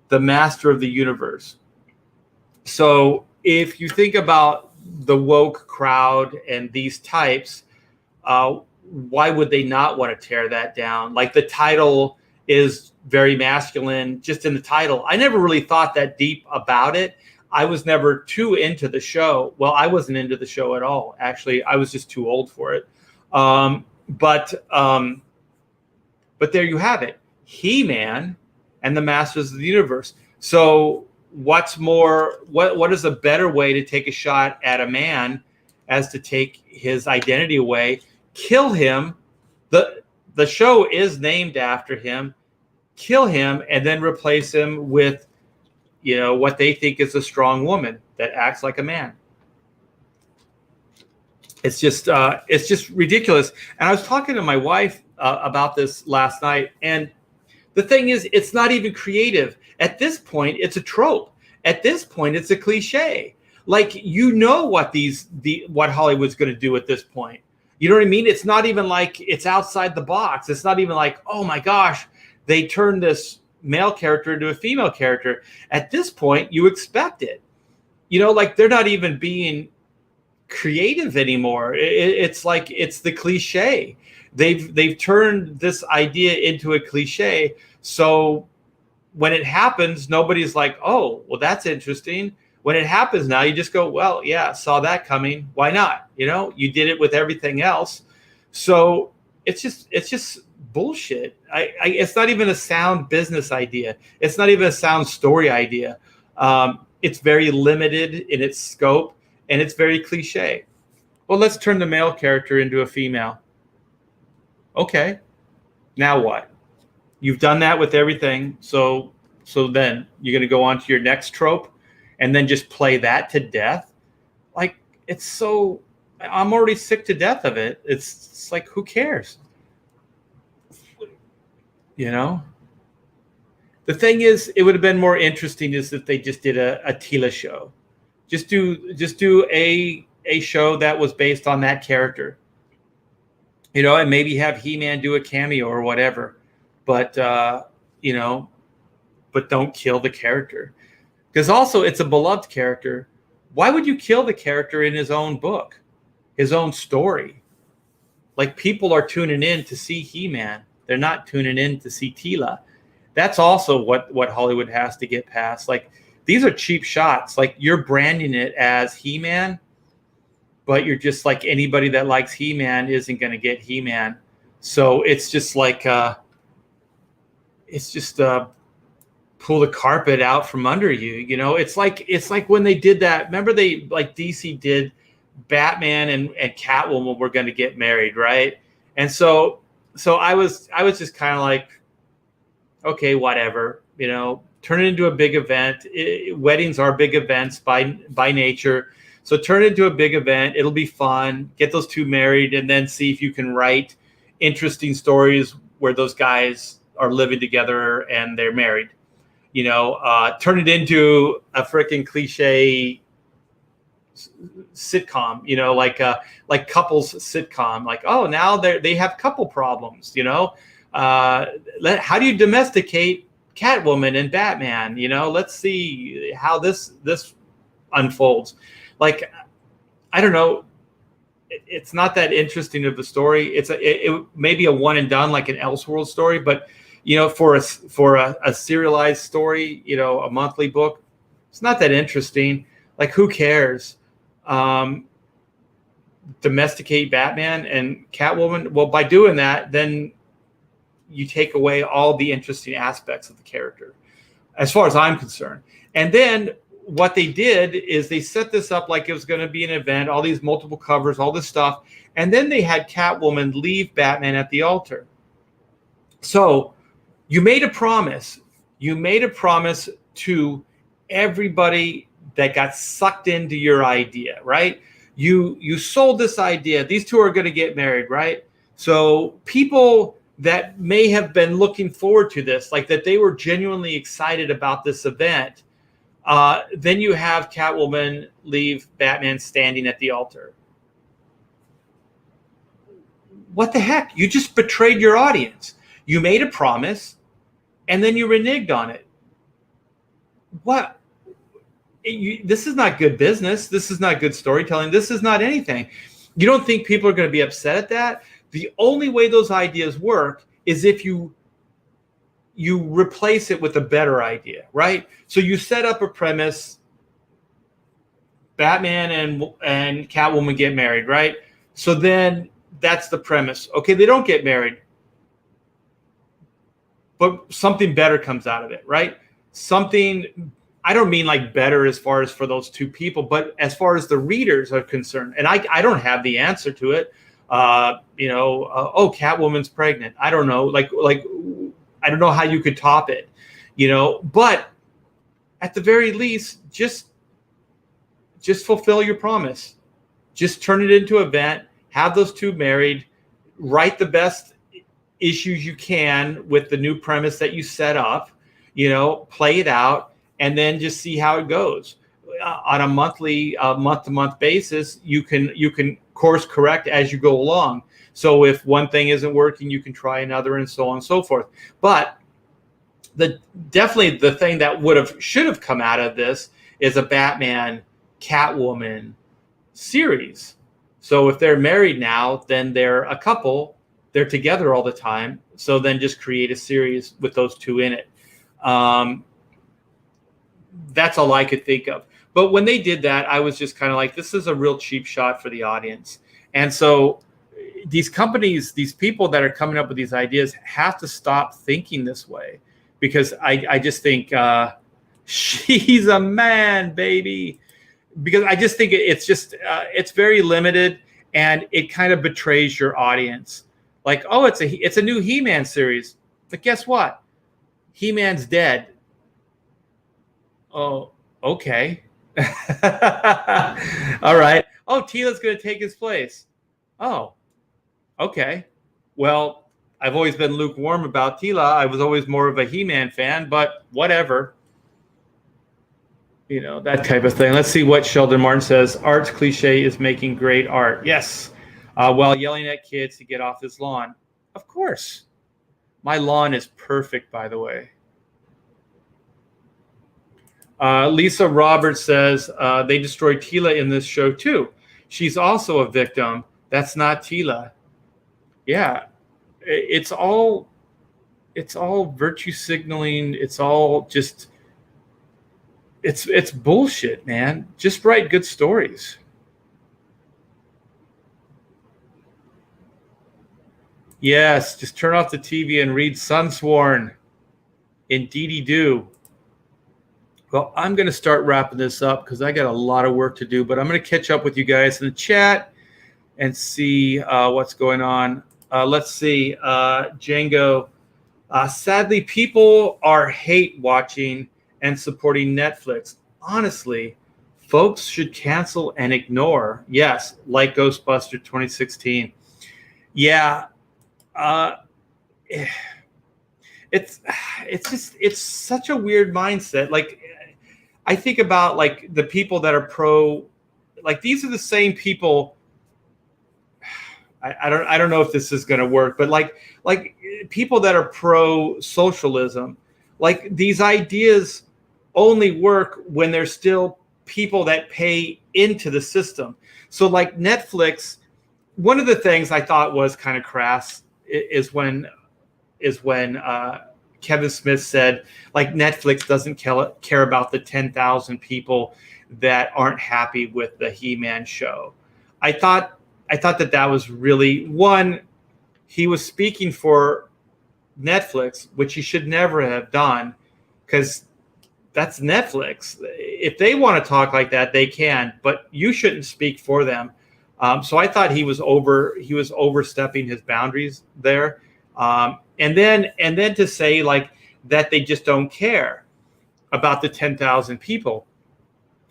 the Master of the Universe. So if you think about the woke crowd and these types, why would they not want to tear that down? Like the title is very masculine just in the title. I never really thought that deep about it. I was never too into the show. Well, I wasn't into the show at all. Actually, I was just too old for it. But there you have it, He-Man and the Masters of the Universe. So what's more, what is a better way to take a shot at a man as to take his identity away, kill him? The show is named after him, kill him, and then replace him with, what they think is a strong woman that acts like a man. It's just ridiculous. And I was talking to my wife about this last night, and the thing is, it's not even creative at this point. It's a trope. At this point, it's a cliche. Like what Hollywood's going to do at this point. You know what I mean? It's not even like it's outside the box. It's not even like, oh my gosh, they turned this male character into a female character. At this point, you expect it. Like they're not even being creative anymore. It's like it's the cliche. They've turned this idea into a cliche. So when it happens, nobody's like, oh, well, that's interesting. When it happens now, you just go, well, yeah, saw that coming. Why not? You did it with everything else. So it's just bullshit. It's not even a sound business idea. It's not even a sound story idea. It's very limited in its scope, and it's very cliche. Well, let's turn the male character into a female. Okay, now what? You've done that with everything. So then you're going to go on to your next trope and then just play that to death. Like, I'm already sick to death of it. It's like, who cares? The thing is, it would have been more interesting is if they just did a Tila show. Just do a show that was based on that character. And maybe have He-Man do a cameo or whatever. But but don't kill the character. Because also it's a beloved character. Why would you kill the character in his own book, his own story? Like, people are tuning in to see He-Man. They're not tuning in to see Tila. That's also what Hollywood has to get past. Like, these are cheap shots. Like, you're branding it as He-Man, but you're just like, anybody that likes He-Man isn't going to get He-Man. So it's just like, pull the carpet out from under you. It's like when they did that. Remember, DC did Batman and Catwoman were going to get married, right? And so I was just kind of like, okay, whatever. Turn it into a big event. Weddings are big events by nature. So turn it into a big event. It'll be fun. Get those two married, and then see if you can write interesting stories where those guys are living together and they're married. Turn it into a freaking cliche sitcom. Like couples sitcom. Like, oh, now they have couple problems. How do you domesticate Catwoman and Batman? Let's see how this unfolds. Like, I don't know. It's not that interesting of a story. It may be a one and done, like an Elseworld story, but for a serialized story, a monthly book, it's not that interesting. Like, who cares? Domesticate Batman and Catwoman. Well, by doing that, then you take away all the interesting aspects of the character, as far as I'm concerned. And then what they did is they set this up like it was going to be an event, all these multiple covers, all this stuff. And then they had Catwoman leave Batman at the altar. So you made a promise. You made a promise to everybody that got sucked into your idea, right? You sold this idea. These two are going to get married, right? So people that may have been looking forward to this, like that they were genuinely excited about this event, then you have Catwoman leave Batman standing at the altar. What the heck? You just betrayed your audience. You made a promise, and then you reneged on it. What? This is not good business. This is not good storytelling. This is not anything. You don't think people are going to be upset at that? The only way those ideas work is if you replace it with a better idea, right? So you set up a premise, Batman and Catwoman get married, right? So then that's the premise. Okay, they don't get married, but something better comes out of it, right? Something, I don't mean like better as far as for those two people, but as far as the readers are concerned, and I don't have the answer to it. Oh, Catwoman's pregnant. I don't know, like I don't know how you could top it, but at the very least, just fulfill your promise. Just turn it into an event, have those two married, write the best issues you can with the new premise that you set up, play it out, and then just see how it goes. On a month-to-month basis, you can course correct as you go along. So if one thing isn't working, you can try another, and so on and so forth. But definitely the thing that should have come out of this is a Batman Catwoman series. So if they're married now, then they're a couple. They're together all the time. So then just create a series with those two in it. That's all I could think of. But when they did that, I was just kind of like, this is a real cheap shot for the audience. And so these companies, these people that are coming up with these ideas have to stop thinking this way, because I just think she's a man, baby. Because I just think it's very limited, and it kind of betrays your audience. Like, oh, it's a new He-Man series, but guess what? He-Man's dead. Oh, okay. All right. Oh, Teela's going to take his place. Oh, okay. Well, I've always been lukewarm about Teela. I was always more of a He-Man fan, but whatever. You know, that type of thing. Let's see what Sheldon Martin says. Art's cliche is making great art. Yes. While yelling at kids to get off his lawn. Of course. My lawn is perfect, by the way. Lisa Roberts says they destroyed Teela in this show too. She's also a victim. That's not Teela. Yeah. It's all virtue signaling. It's all just... It's bullshit, man. Just write good stories. Yes, just turn off the TV and read Sunsworn. Indeedy do. Well, I'm going to start wrapping this up because I got a lot of work to do, but I'm going to catch up with you guys in the chat and see what's going on. Let's see. Django. Sadly, people are hate watching and supporting Netflix. Honestly, folks should cancel and ignore. Yes, like Ghostbuster 2016. Yeah, it's such a weird mindset. Like, I think about like the people that are pro, like these are the same people. I don't know if this is going to work, but like people that are pro socialism, like these ideas only work when there's still people that pay into the system. So like Netflix, one of the things I thought was kind of crass is when Kevin Smith said like Netflix doesn't care about the 10,000 people that aren't happy with the He-Man show. I thought that was really, one, he was speaking for Netflix, which he should never have done, because that's Netflix. If they want to talk like that, they can, but you shouldn't speak for them. So I thought he was overstepping his boundaries there. And then to say like that they just don't care about the 10,000 people.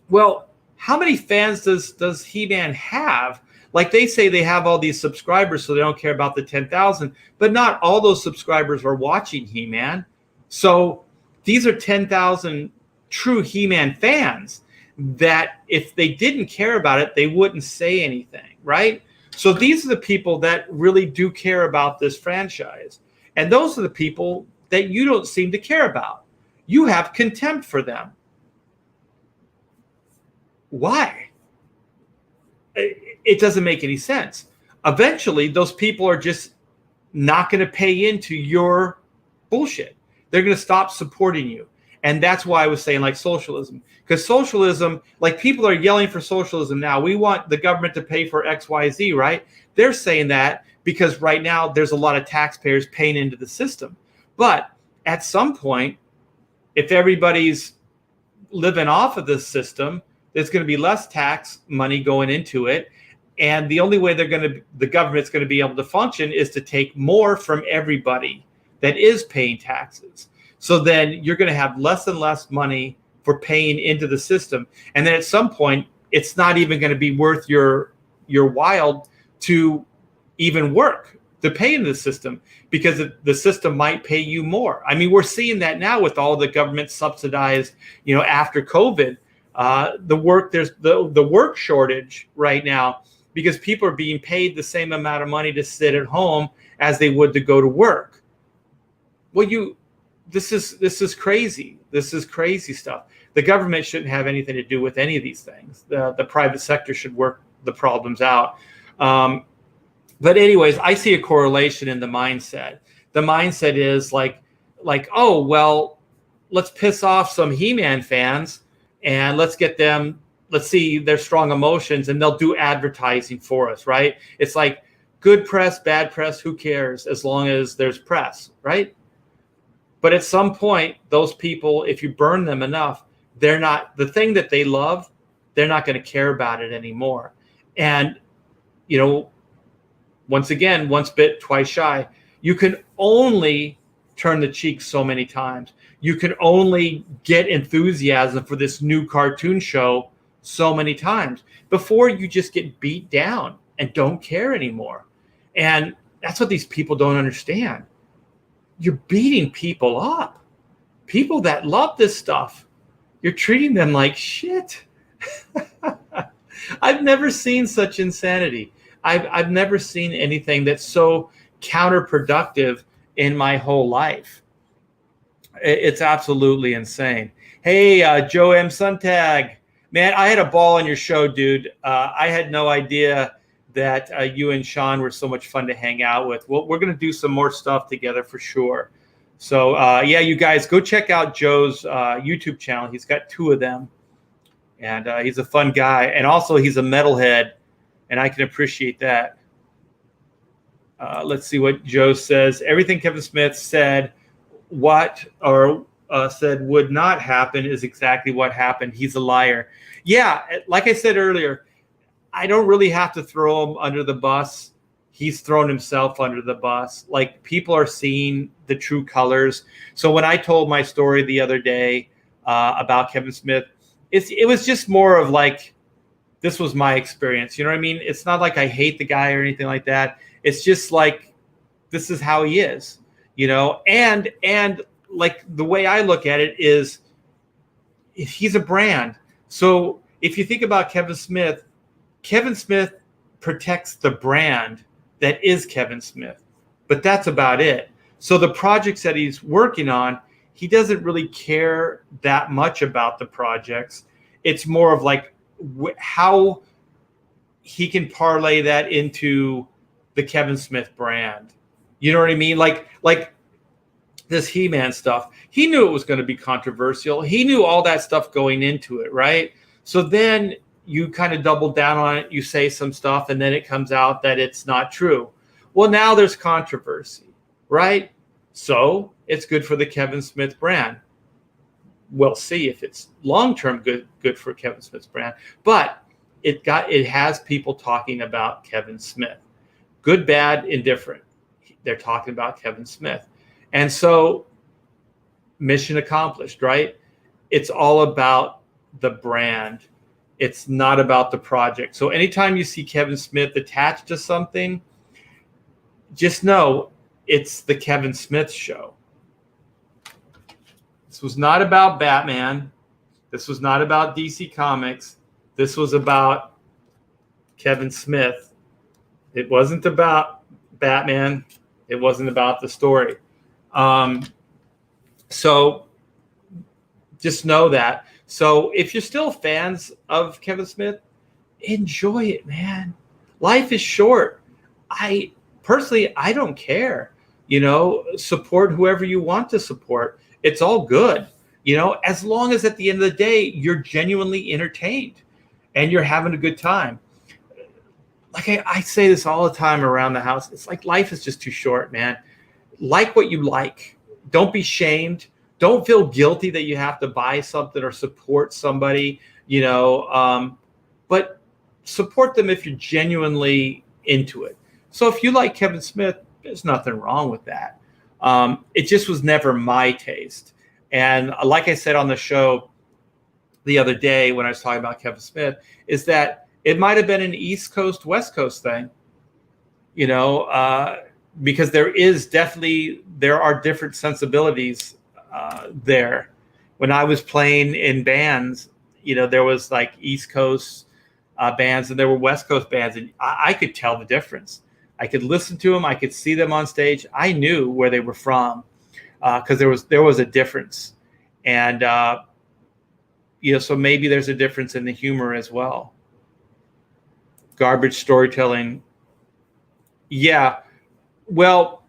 Well, how many fans does He-Man have? Like they say they have all these subscribers, so they don't care about the 10,000, but not all those subscribers are watching He-Man. So these are 10,000 true He-Man fans that if they didn't care about it, they wouldn't say anything, right? So these are the people that really do care about this franchise. And those are the people that you don't seem to care about. You have contempt for them. Why? It doesn't make any sense. Eventually, those people are just not going to pay into your bullshit. They're going to stop supporting you. And that's why I was saying like socialism. Because socialism, like people are yelling for socialism now. We want the government to pay for X, Y, Z, right? They're saying that because right now there's a lot of taxpayers paying into the system. But at some point, if everybody's living off of this system, there's going to be less tax money going into it. And the only way the government's going to be able to function is to take more from everybody that is paying taxes. So then you're going to have less and less money for paying into the system. And then at some point, it's not even going to be worth your while to even work to pay into the system, because the system might pay you more. I mean, we're seeing that now with all the government subsidized, after COVID, there's the work shortage right now because people are being paid the same amount of money to sit at home as they would to go to work. Well, this is crazy. This is crazy stuff. The government shouldn't have anything to do with any of these things. The private sector should work the problems out. But anyways, I see a correlation in the mindset. The mindset is like, oh, well, let's piss off some He-Man fans and let's see their strong emotions and they'll do advertising for us, right? It's like good press, bad press, who cares as long as there's press, right? But at some point, those people, if you burn them enough, they're not the thing that they love, they're not going to care about it anymore. And, once again, once bit, twice shy. You can only turn the cheek so many times. You can only get enthusiasm for this new cartoon show so many times before you just get beat down and don't care anymore. And that's what these people don't understand. You're beating people up. People that love this stuff, you're treating them like shit. I've never seen such insanity. I've never seen anything that's so counterproductive in my whole life. It's absolutely insane. Hey, Joe M. Suntag. Man, I had a ball on your show, dude. I had no idea that you and Sean were so much fun to hang out with. Well, we're going to do some more stuff together for sure. So, yeah, you guys, go check out Joe's YouTube channel. He's got 2 of them. And he's a fun guy. And also, he's a metalhead. And I can appreciate that. Let's see what Joe says. Everything Kevin Smith said said would not happen is exactly what happened. He's a liar. Yeah, like I said earlier, I don't really have to throw him under the bus. He's thrown himself under the bus. Like, people are seeing the true colors. So when I told my story the other day about Kevin Smith, it was just more of like, this was my experience. You know what I mean? It's not like I hate the guy or anything like that. It's just like, this is how he is, and like the way I look at it is he's a brand. So if you think about Kevin Smith protects the brand that is Kevin Smith, but that's about it. So the projects that he's working on, he doesn't really care that much about the projects. It's more of like how he can parlay that into the Kevin Smith brand. You know what I mean? Like this He-Man stuff. He knew it was going to be controversial. He knew all that stuff going into it, right? So then you kind of double down on it. You say some stuff, and then it comes out that it's not true. Well, now there's controversy, right? So it's good for the Kevin Smith brand. We'll see if it's long-term good for Kevin Smith's brand. But it has people talking about Kevin Smith. Good, bad, indifferent. They're talking about Kevin Smith. And so mission accomplished, right? It's all about the brand. It's not about the project. So anytime you see Kevin Smith attached to something, just know it's the Kevin Smith show. This was not about Batman. This was not about DC Comics. This was about Kevin Smith. It wasn't about Batman. It wasn't about the story. So just know that. So if you're still fans of Kevin Smith, enjoy it, man. Life is short. I don't care. Support whoever you want to support. It's all good. As long as at the end of the day, you're genuinely entertained and you're having a good time. Like I say this all the time around the house. It's like life is just too short, man. Like what you like. Don't be shamed. Don't feel guilty that you have to buy something or support somebody, but support them if you're genuinely into it. So if you like Kevin Smith, there's nothing wrong with that. It just was never my taste. And like I said on the show the other day when I was talking about Kevin Smith, is that it might have been an East Coast, West Coast thing, because there are different sensibilities there. When I was playing in bands, there was like East Coast bands and there were West Coast bands, and I could tell the difference. I could listen to them. I could see them on stage. I knew where they were from because there was a difference, and so maybe there's a difference in the humor as well. Garbage storytelling. Yeah. Well,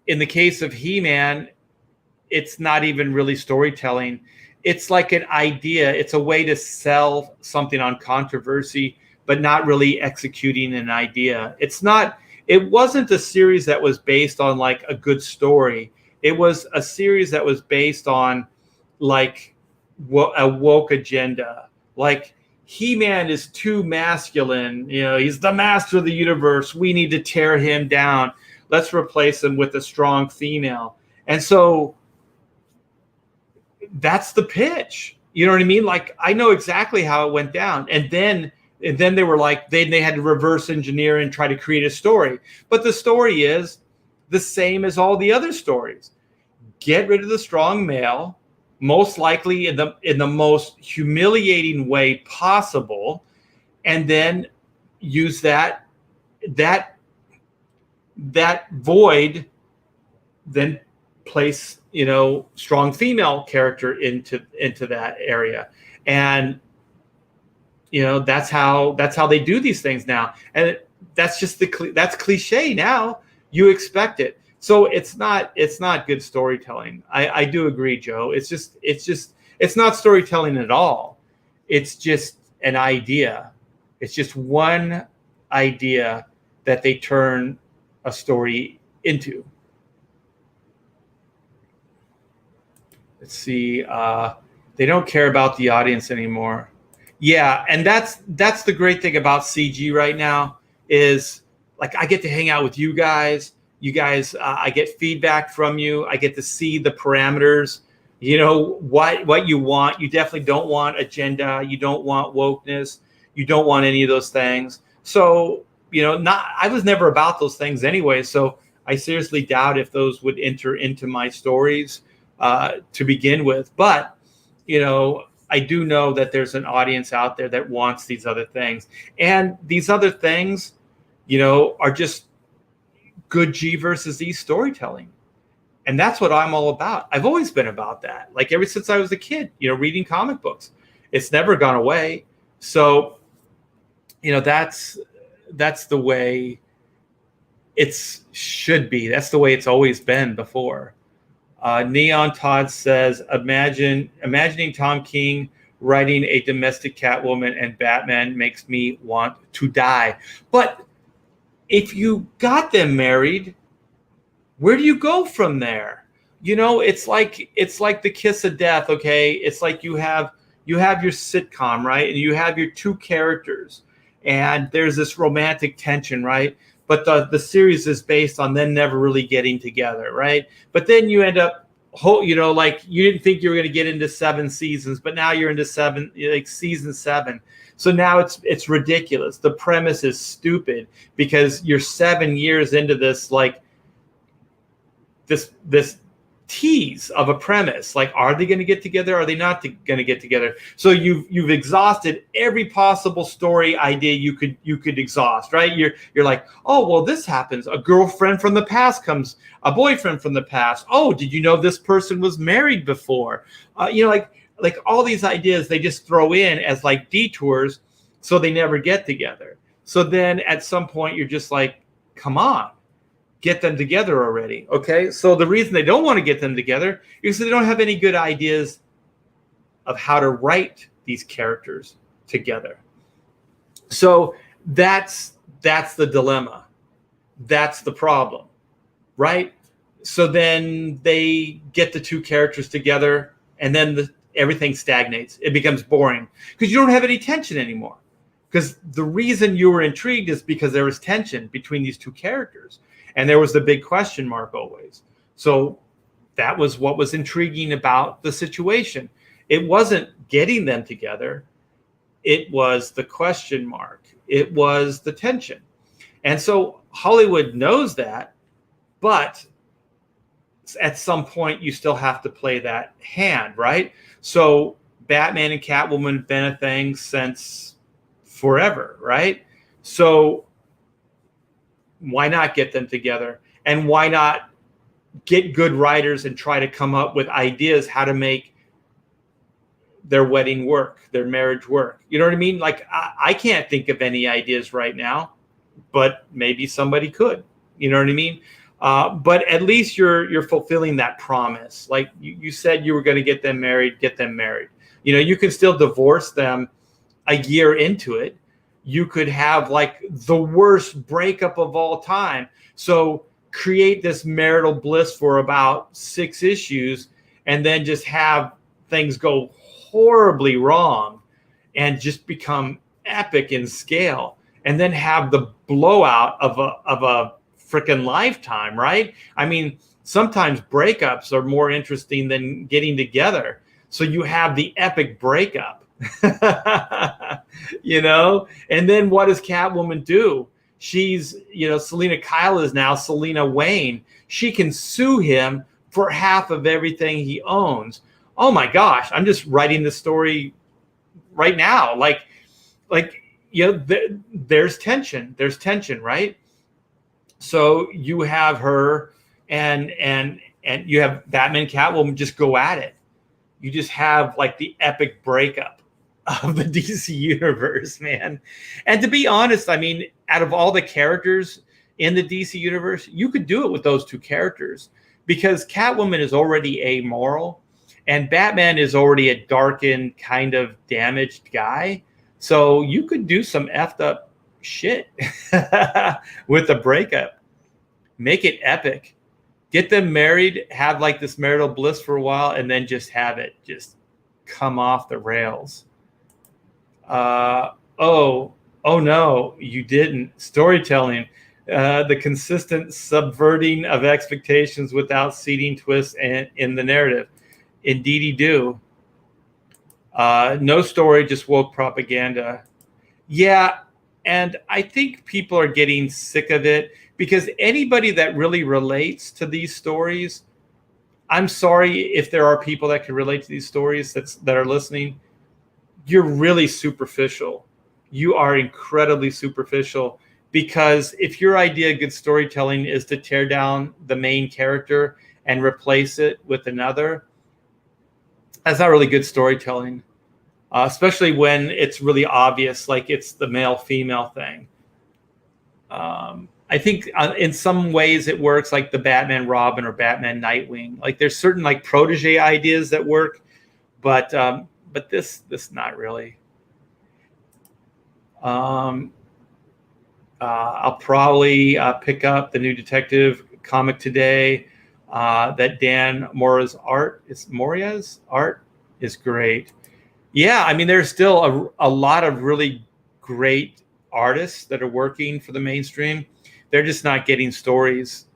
in the case of He-Man, it's not even really storytelling. It's like an idea. It's a way to sell something on controversy, but not really executing an idea. It wasn't a series that was based on like a good story. It was a series that was based on like a woke agenda. Like, He-Man is too masculine. He's the master of the universe. We need to tear him down. Let's replace him with a strong female. And so that's the pitch. You know what I mean? Like, I know exactly how it went down. And then they were like, they had to reverse engineer and try to create a story. But the story is the same as all the other stories. Get rid of the strong male, most likely in the most humiliating way possible, and then use that void, then place strong female character into that area. And that's how they do these things now. And that's just that's cliche now. You expect it. So it's not good storytelling. I do agree, Joe. It's not storytelling at all. It's just an idea. It's just one idea that they turn a story into. Let's see. They don't care about the audience anymore. Yeah, and that's the great thing about CG right now is, like, I get to hang out with you guys. You guys, I get feedback from you. I get to see the parameters. What you want. You definitely don't want agenda. You don't want wokeness. You don't want any of those things. So I was never about those things anyway. So I seriously doubt if those would enter into my stories to begin with. But I do know that there's an audience out there that wants these other things, and these other things, are just good G versus E storytelling. And that's what I'm all about. I've always been about that. Like, ever since I was a kid, reading comic books. It's never gone away. So, that's the way it should be. That's the way it's always been before. Neon Todd says, imagining Tom King writing a domestic Catwoman and Batman makes me want to die. But if you got them married, where do you go from there? It's like the kiss of death. Okay, it's like you have your sitcom, right? And you have your two characters, and there's this romantic tension, right? But the series is based on them never really getting together, right? But then you end up, like, you didn't think you were going to get into 7 seasons, but now you're into season 7. So now it's ridiculous. The premise is stupid because you're 7 years into this, like, this tease of a premise. Like, are they going to get together? Are they not going to get together? So you've exhausted every possible story idea you could exhaust, right? You're like, oh, well, this happens. A girlfriend from the past comes, a boyfriend from the past. Oh, did you know this person was married before? Like all these ideas they just throw in as like detours, so they never get together. So then at some point you're just like, come on, get them together already. Okay. So the reason they don't want to get them together is they don't have any good ideas of how to write these characters together. So that's the dilemma. That's the problem, right? So then they get the two characters together, and then everything stagnates. It becomes boring because you don't have any tension anymore. Because the reason you were intrigued is because there was tension between these two characters. And there was the big question mark always. So that was what was intriguing about the situation. It wasn't getting them together. It was the question mark. It was the tension. And so Hollywood knows that, but at some point you still have to play that hand, right? So Batman and Catwoman have been a thing since forever, right? So why not get them together? And why not get good writers and try to come up with ideas how to make their wedding work, their marriage work. You know what I mean? Like I can't think of any ideas right now, but maybe somebody could. You know what I mean? But at least you're fulfilling that promise. Like you said you were going to get them married. You know, you can still divorce them a year into it. You could have like the worst breakup of all time. So create this marital bliss for about 6 issues and then just have things go horribly wrong and just become epic in scale, and then have the blowout of a freaking lifetime, right? I mean, sometimes breakups are more interesting than getting together. So you have the epic breakup, you know? And then what does Catwoman do? She's, you know, Selena Kyle is now Selena Wayne. She can sue him for half of everything he owns. Oh my gosh, I'm just writing this story right now. Like, you know, there's tension, right? So you have her and you have Batman, Catwoman just go at it. You just have like the epic breakup of the DC universe, man. And to be honest, I mean, out of all the characters in the DC universe, you could do it with those 2 characters, because Catwoman is already amoral and Batman is already a darkened, kind of damaged guy. So you could do some effed up shit with the breakup. Make it epic. Get them married, have like this marital bliss for a while, and then just have it just come off the rails. Oh no, you didn't. Storytelling. The consistent subverting of expectations without seeding twists in the narrative. Indeedy do. No story, just woke propaganda. Yeah, and I think people are getting sick of it, because anybody that really relates to these stories, I'm sorry if there are people that can relate to these stories that are listening, you're really superficial. You are incredibly superficial, because if your idea of good storytelling is to tear down the main character and replace it with another, that's not really good storytelling. Especially when it's really obvious, like it's the male-female thing. I think in some ways it works, like the Batman Robin or Batman Nightwing. Like there's certain like protege ideas that work, but this not really. I'll probably pick up the new Detective comic today. That Dan Mora's art is great. Yeah, I mean, there's still a lot of really great artists that are working for the mainstream. They're just not getting stories,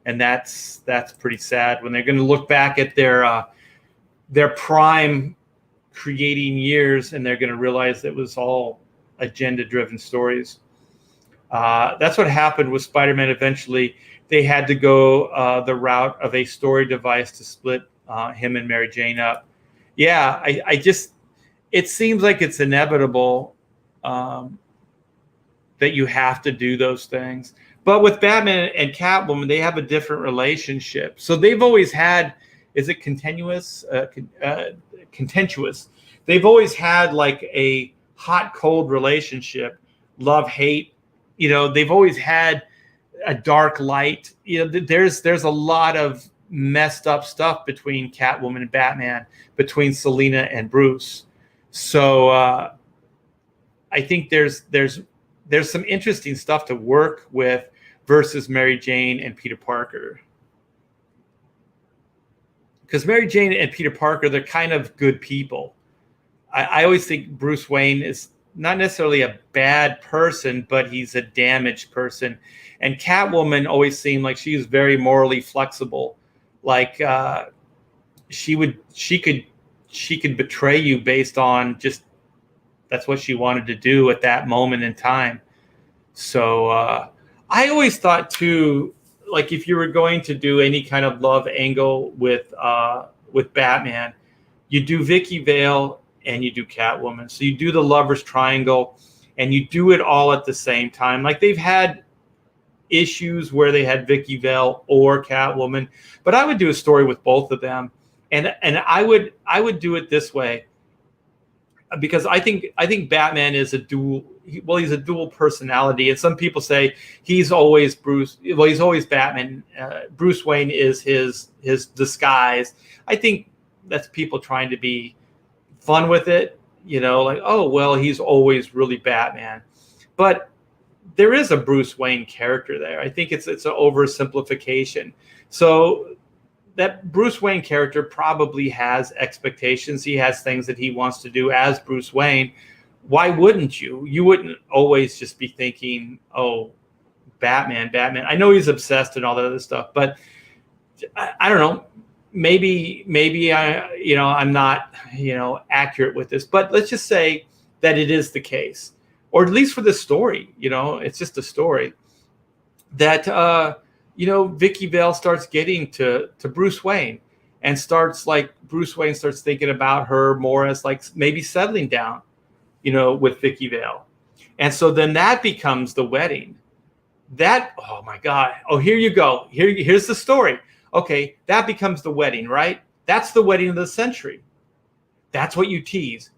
and that's pretty sad. When they're going to look back at their prime creating years, and they're going to realize it was all agenda-driven stories. That's what happened with Spider-Man. Eventually, they had to go the route of a story device to split him and Mary Jane up. Yeah, I just. It seems like it's inevitable that you have to do those things. But with Batman and Catwoman, they have a different relationship. So they've always had, is it continuous? Contentious. They've always had like a hot-cold relationship, love-hate. You know, they've always had a dark light. You know, there's a lot of messed up stuff between Catwoman and Batman, between Selena and Bruce. So I think there's some interesting stuff to work with versus Mary Jane and Peter Parker. Because Mary Jane and Peter Parker, they're kind of good people. I always think Bruce Wayne is not necessarily a bad person, but he's a damaged person. And Catwoman always seemed like she was very morally flexible. Like she could betray you based on just that's what she wanted to do at that moment in time. So I always thought too, like if you were going to do any kind of love angle with Batman, you do Vicky Vale and you do Catwoman. So you do the lovers triangle and you do it all at the same time. Like they've had issues where they had Vicky Vale or Catwoman, but I would do a story with both of them. And I would do it this way. because I think Batman is a dual. Well, he's a dual personality, and some people say he's always Bruce. Well, he's always Batman. Bruce Wayne is his disguise. I think that's people trying to be fun with it. Like, oh well, he's always really Batman, but there is a Bruce Wayne character there. I think it's an oversimplification. So that Bruce Wayne character probably has expectations. He has things that he wants to do as Bruce Wayne. Why wouldn't you? You wouldn't always just be thinking, oh, Batman. I know he's obsessed and all that other stuff, but I don't know. Maybe I'm not, accurate with this, but let's just say that it is the case, or at least for this story, it's just a story that, Vicky Vale starts getting to Bruce Wayne and Bruce Wayne starts thinking about her more as like maybe settling down, with Vicky Vale. And so then that becomes the wedding. Oh my God. Oh, here you go. Here's the story. Okay, that becomes the wedding, right? That's the wedding of the century. That's what you tease.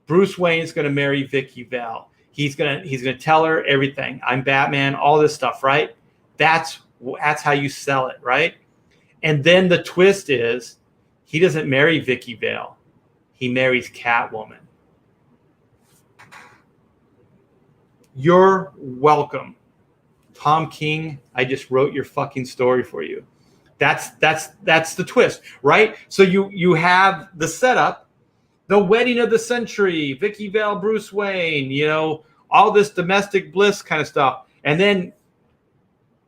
Bruce Wayne is going to marry Vicky Vale. He's gonna tell her everything. I'm Batman, all this stuff, right? That's how you sell it, right? And then the twist is he doesn't marry Vicky Vale. He marries Catwoman. You're welcome. Tom King, I just wrote your fucking story for you. That's the twist, right? So you have the setup, the wedding of the century, Vicky Vale, Bruce Wayne, all this domestic bliss kind of stuff. And then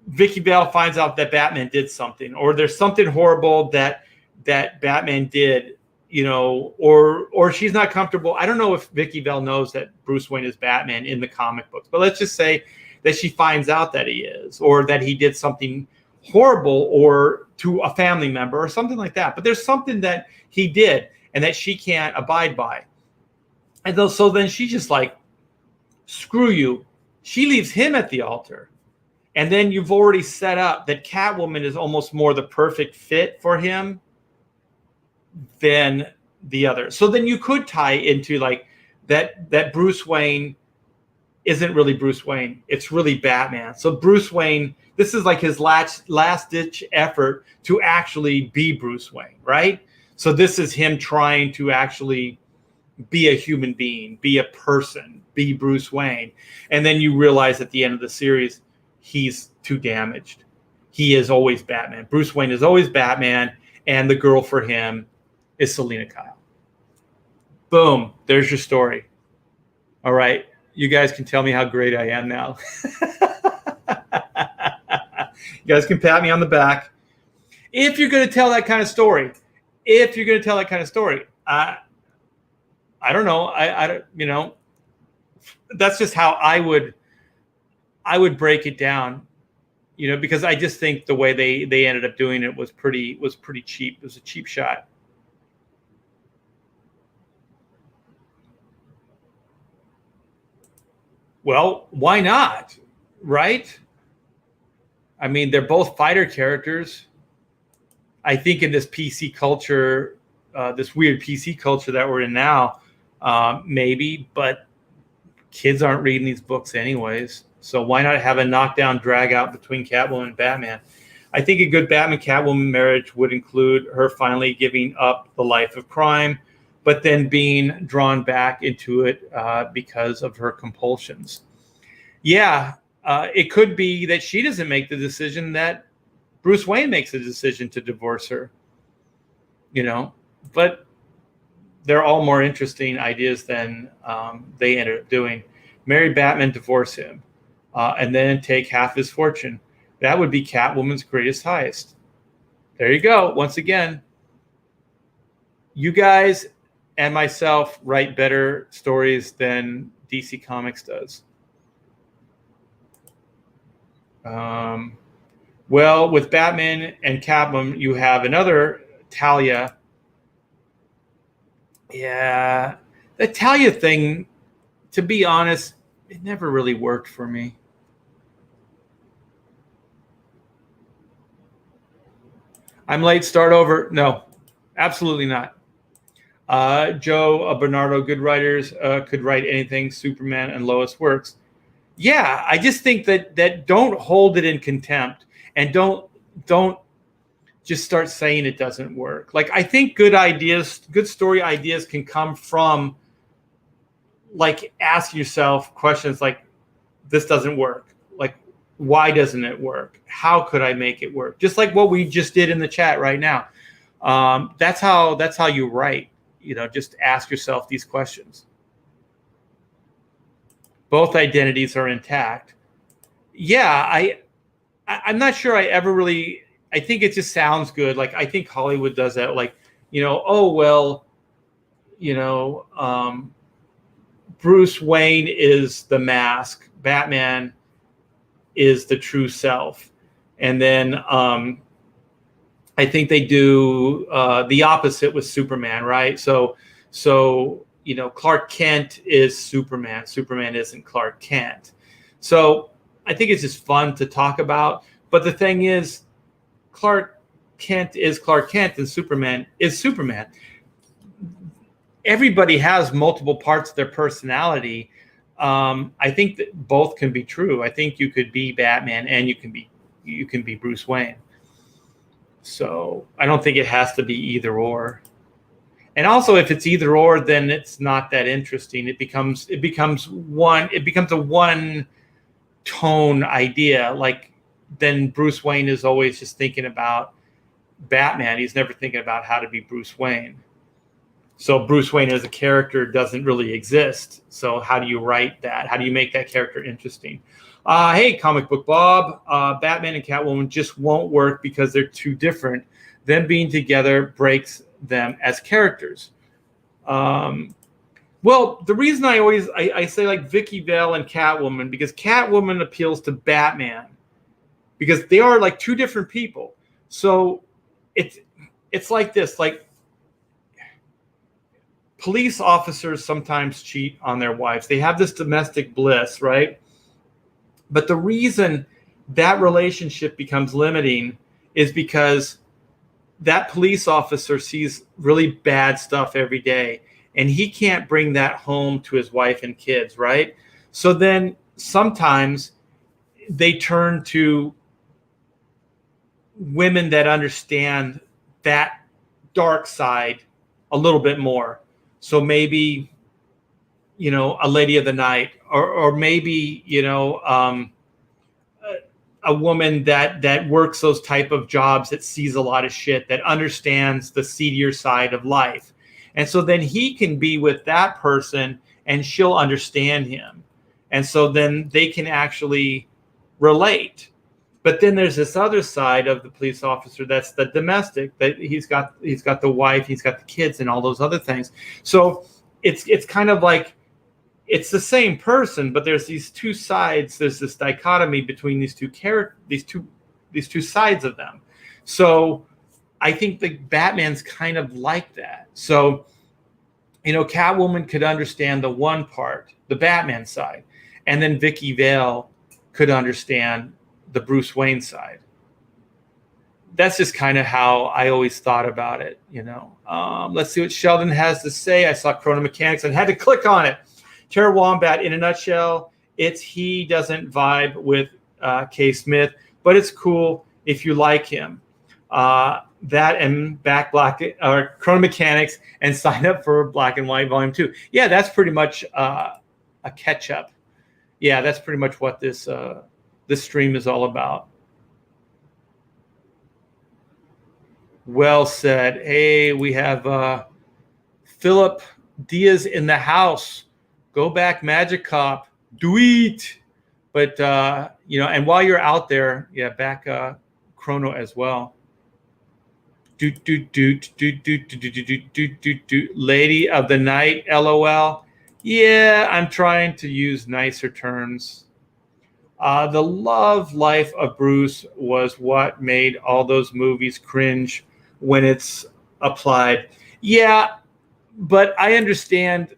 Vicky Vale finds out that Batman did something, or there's something horrible that Batman did, or she's not comfortable. I don't know if Vicky Vale knows that Bruce Wayne is Batman in the comic books, but let's just say that she finds out that he is, or that he did something horrible or to a family member or something like that. But there's something that he did and that she can't abide by. And so then she's just like, screw you. She leaves him at the altar. And then you've already set up that Catwoman is almost more the perfect fit for him than the other. So then you could tie into like that Bruce Wayne isn't really Bruce Wayne. It's really Batman. So Bruce Wayne, this is like his last ditch effort to actually be Bruce Wayne, right? So this is him trying to actually be a human being, be a person, be Bruce Wayne. And then you realize at the end of the series, he's too damaged. He is always Batman. Bruce Wayne is always Batman, and the girl for him is Selena Kyle. Boom. There's your story. All right. You guys can tell me how great I am now. You guys can pat me on the back. If you're going to tell that kind of story, I don't know. I don't, that's just how I would break it down, because I just think the way they ended up doing it was pretty cheap. It was a cheap shot. Well, why not? Right? I mean, they're both fighter characters. I think in this PC culture, this weird PC culture that we're in now, maybe, but kids aren't reading these books anyways. So why not have a knockdown drag out between Catwoman and Batman? I think a good Batman-Catwoman marriage would include her finally giving up the life of crime, but then being drawn back into it because of her compulsions. Yeah, it could be that she doesn't make the decision, that Bruce Wayne makes the decision to divorce her, but they're all more interesting ideas than they ended up doing. Marry Batman, divorce him, and then take half his fortune. That would be Catwoman's greatest heist. There you go. Once again, you guys and myself write better stories than DC Comics does. Well, with Batman and Catwoman, you have another Talia. Yeah, the Talia thing, to be honest, it never really worked for me. I'm late, start over. No, absolutely not. Joe Bernardo, good writers could write anything. Superman and Lois works. Yeah, I just think that don't hold it in contempt, and don't just start saying it doesn't work. Like, I think good ideas, good story ideas can come from like asking yourself questions like, this doesn't work. Like, why doesn't it work? How could I make it work? Just like what we just did in the chat right now. That's how you write. Just ask yourself these questions. Both identities are intact. Yeah, I'm not sure I ever really. I think it just sounds good. Like, I think Hollywood does that. Like, oh well, Bruce Wayne is the mask. Batman is the true self. And then I think they do the opposite with Superman, right? So Clark Kent is Superman. Superman isn't Clark Kent. So I think it's just fun to talk about. But the thing is, Clark Kent is Clark Kent and Superman is Superman. Everybody has multiple parts of their personality. I think that both can be true. I think you could be Batman and you can be Bruce Wayne. So I don't think it has to be either or. And also, if it's either or, then it's not that interesting. It becomes a one tone idea. Like, then Bruce Wayne is always just thinking about Batman. He's never thinking about how to be Bruce Wayne. So Bruce Wayne as a character doesn't really exist. So how do you write that? How do you make that character interesting? Hey, Comic Book Bob, Batman and Catwoman just won't work because they're too different. Them being together breaks them as characters. Well, the reason I say like Vicky Vale and Catwoman, because Catwoman appeals to Batman, because they are like two different people. So it's like this, like police officers sometimes cheat on their wives. They have this domestic bliss, right? But the reason that relationship becomes limiting is because that police officer sees really bad stuff every day, and he can't bring that home to his wife and kids, right? So then sometimes they turn to women that understand that dark side a little bit more. So maybe, a lady of the night, or maybe, a woman that works those type of jobs, that sees a lot of shit, that understands the seedier side of life. And so then he can be with that person and she'll understand him. And so then they can actually relate. But then there's this other side of the police officer that's the domestic, that he's got the wife, he's got the kids and all those other things. So it's kind of like, it's the same person, but there's these two sides. There's this dichotomy between these two sides of them. So I think the Batman's kind of like that. So, Catwoman could understand the one part, the Batman side, and then Vicky Vale could understand the Bruce Wayne side. That's just kind of how I always thought about it, Let's see what Sheldon has to say. I saw Chrono Mechanics and had to click on it. Tara Wombat, in a nutshell, it's he doesn't vibe with K. Smith, but it's cool if you like him. That and back Black or Chrono Mechanics and sign up for Black and White Volume 2. Yeah, that's pretty much a catch up. Yeah, that's pretty much what this stream is all about. Well said. Hey, we have Philip Diaz in the house. Go back, Magic Cop. Do it. But, and while you're out there, back Chrono as well. Lady of the Night, LOL. Yeah, I'm trying to use nicer terms. The love life of Bruce was what made all those movies cringe when it's applied. Yeah, but I understand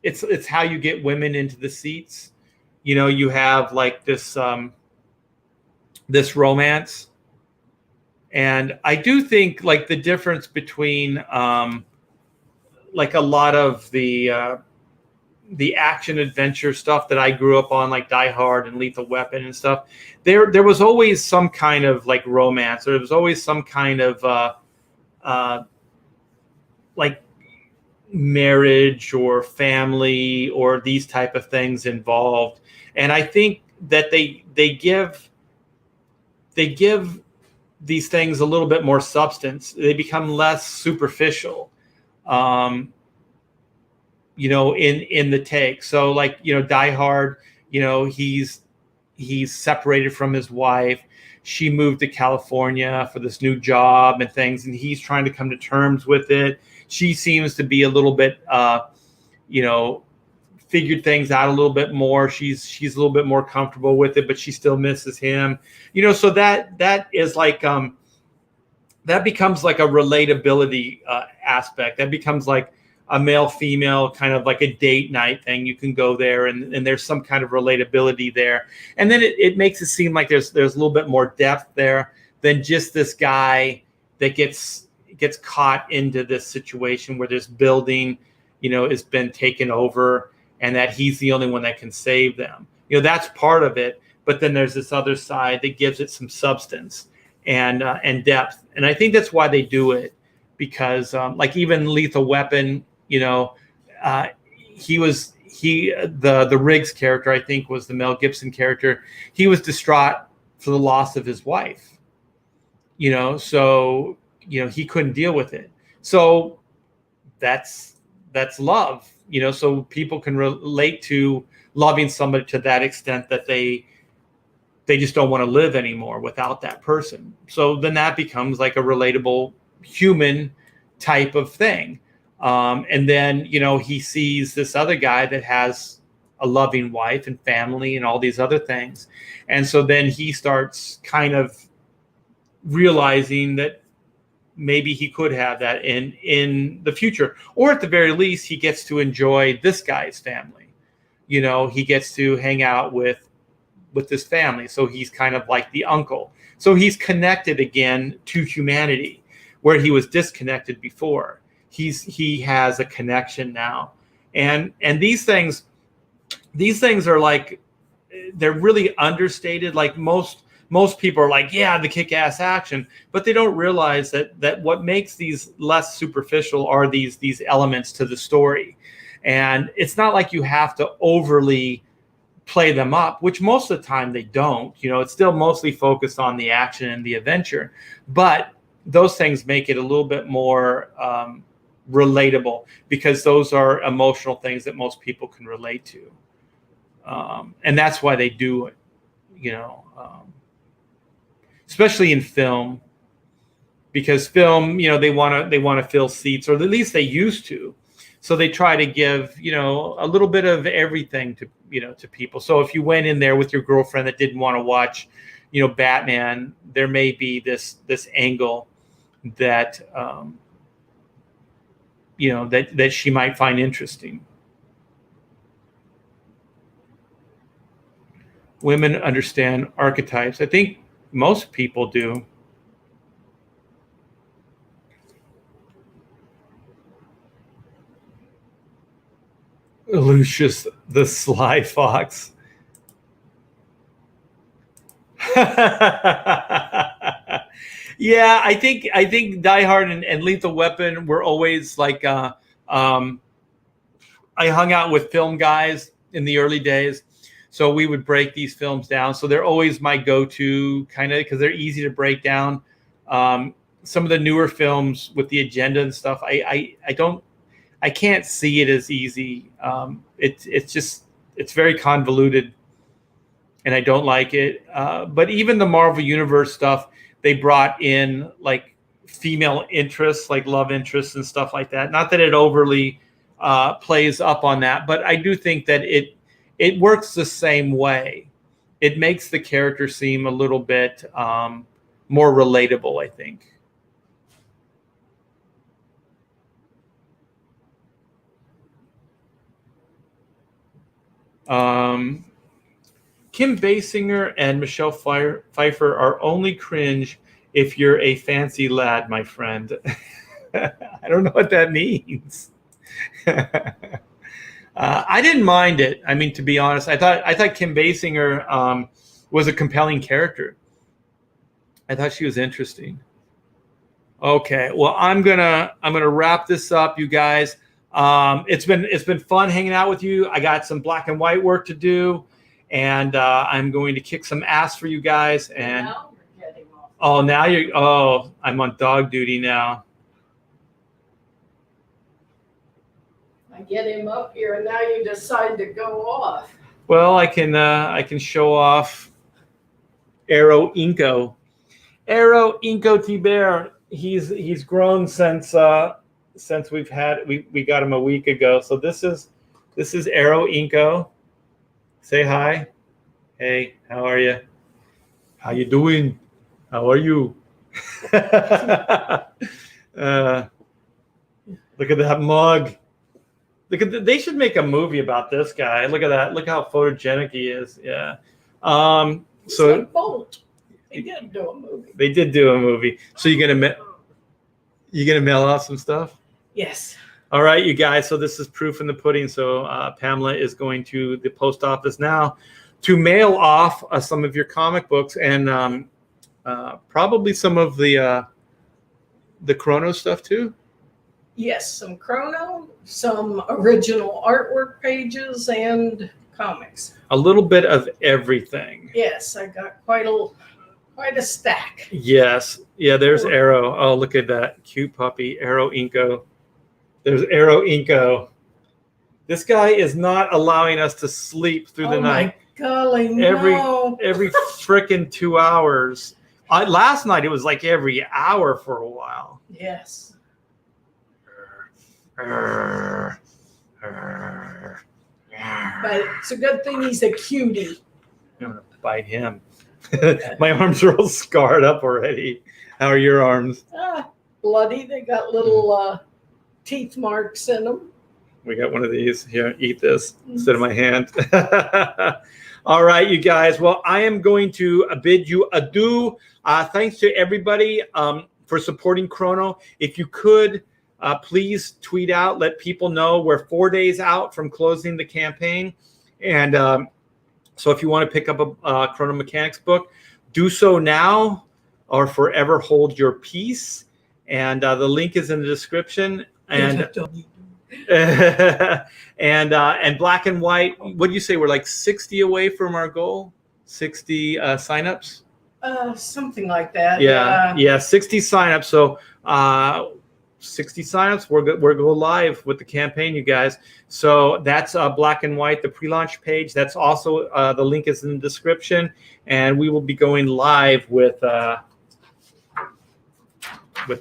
it's how you get women into the seats. You have like this romance. And I do think like the difference between like a lot of the action adventure stuff that I grew up on, like Die Hard and Lethal Weapon and stuff, there was always some kind of like romance, or there was always some kind of like marriage or family or these type of things involved. And I think that they give these things a little bit more substance. They become less superficial, in the take. So like, Die Hard, he's separated from his wife. She moved to California for this new job and things, and he's trying to come to terms with it. She seems to be a little bit, figured things out a little bit more. She's a little bit more comfortable with it, but she still misses him. So that is like that becomes like a relatability aspect. That becomes like a male-female kind of like a date night thing. You can go there and there's some kind of relatability there. And then it makes it seem like there's a little bit more depth there than just this guy that gets caught into this situation where this building, has been taken over and that he's the only one that can save them. That's part of it. But then there's this other side that gives it some substance and depth. And I think that's why they do it, because like even Lethal Weapon, the Riggs character, I think, was the Mel Gibson character. He was distraught for the loss of his wife, so he couldn't deal with it. So that's love, so people can relate to loving somebody to that extent that they just don't want to live anymore without that person. So then that becomes like a relatable human type of thing. And then, he sees this other guy that has a loving wife and family and all these other things. And so then he starts kind of realizing that maybe he could have that in the future, or at the very least, he gets to enjoy this guy's family. He gets to hang out with this family. So he's kind of like the uncle. So he's connected again to humanity where he was disconnected before. He has a connection now. And these things are like, they're really understated. Like most people are like, yeah, the kick-ass action, but they don't realize that what makes these less superficial are these elements to the story. And it's not like you have to overly play them up, which most of the time they don't. It's still mostly focused on the action and the adventure, but those things make it a little bit more relatable, because those are emotional things that most people can relate to. And that's why they do it, especially in film, because film, they want to fill seats, or at least they used to. So they try to give, a little bit of everything to people. So if you went in there with your girlfriend that didn't want to watch, Batman, there may be this angle that, that she might find interesting. Women understand archetypes. I think most people do. Lucius the Sly Fox. Yeah, I think Die Hard and Lethal Weapon were always like I hung out with film guys in the early days, so we would break these films down. So they're always my go-to, kind of, because they're easy to break down. Some of the newer films with the agenda and stuff, I can't see it as easy. It's very convoluted, and I don't like it. But even the Marvel Universe stuff, they brought in like female interests, like love interests and stuff like that. Not that it overly plays up on that, but I do think that it works the same way. It makes the character seem a little bit more relatable, I think. Kim Basinger and Michelle Pfeiffer are only cringe if you're a fancy lad, my friend. I don't know what that means. I didn't mind it. I mean, to be honest, I thought Kim Basinger was a compelling character. I thought she was interesting. Okay, well, I'm gonna wrap this up, you guys. It's been fun hanging out with you. I got some black and white work to do, and I'm going to kick some ass for you guys. And now we're getting off. oh, now I'm on dog duty now. I get him up here, and now you decide to go off. Well, I can show off Arrow Inco. Arrow Inco Tiber. He's grown since we got him a week ago. So this is Arrow Inco. Say hi. Hey, how are you? How you doing? How are you? Look at that mug. They should make a movie about this guy. Look at that. Look how photogenic he is. Yeah. So like Bolt. They did do a movie. They did do a movie. So you're gonna mail out some stuff? Yes. All right, you guys. So this is proof in the pudding. So Pamela is going to the post office now to mail off some of your comic books and probably some of the Chrono stuff too. Yes, some Chrono, some original artwork pages, and comics. A little bit of everything. Yes, I got quite a stack. Yes. Yeah, there's Arrow. Oh, look at that cute puppy, Arrow Inco. There's Arrow Inco. This guy is not allowing us to sleep through the night. Oh my golly, no. Every frickin' 2 hours. Last night it was like every hour for a while. Yes. But But it's a good thing he's a cutie. I'm gonna bite him. My arms are all scarred up already. How are your arms? Bloody. They got little teeth marks in them. We got one of these. Here, eat this instead of my hand. All right, you guys. Well, I am going to bid you adieu. Thanks to everybody for supporting Chrono. If you could, please tweet out, let people know we're 4 days out from closing the campaign. And so if you want to pick up a Chrono Mechanics book, do so now or forever hold your peace. And the link is in the description. And and black and white, what do you say? We're like 60 away from our goal? 60 signups? Something like that. Yeah, 60 signups. So 60 signups, we're go live with the campaign, you guys. So that's black and white, the pre-launch page. That's also the link is in the description, and we will be going live with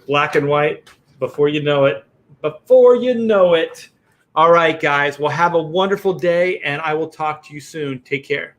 black and white before you know it. Before you know it. All right, guys. Well, have a wonderful day, and I will talk to you soon. Take care.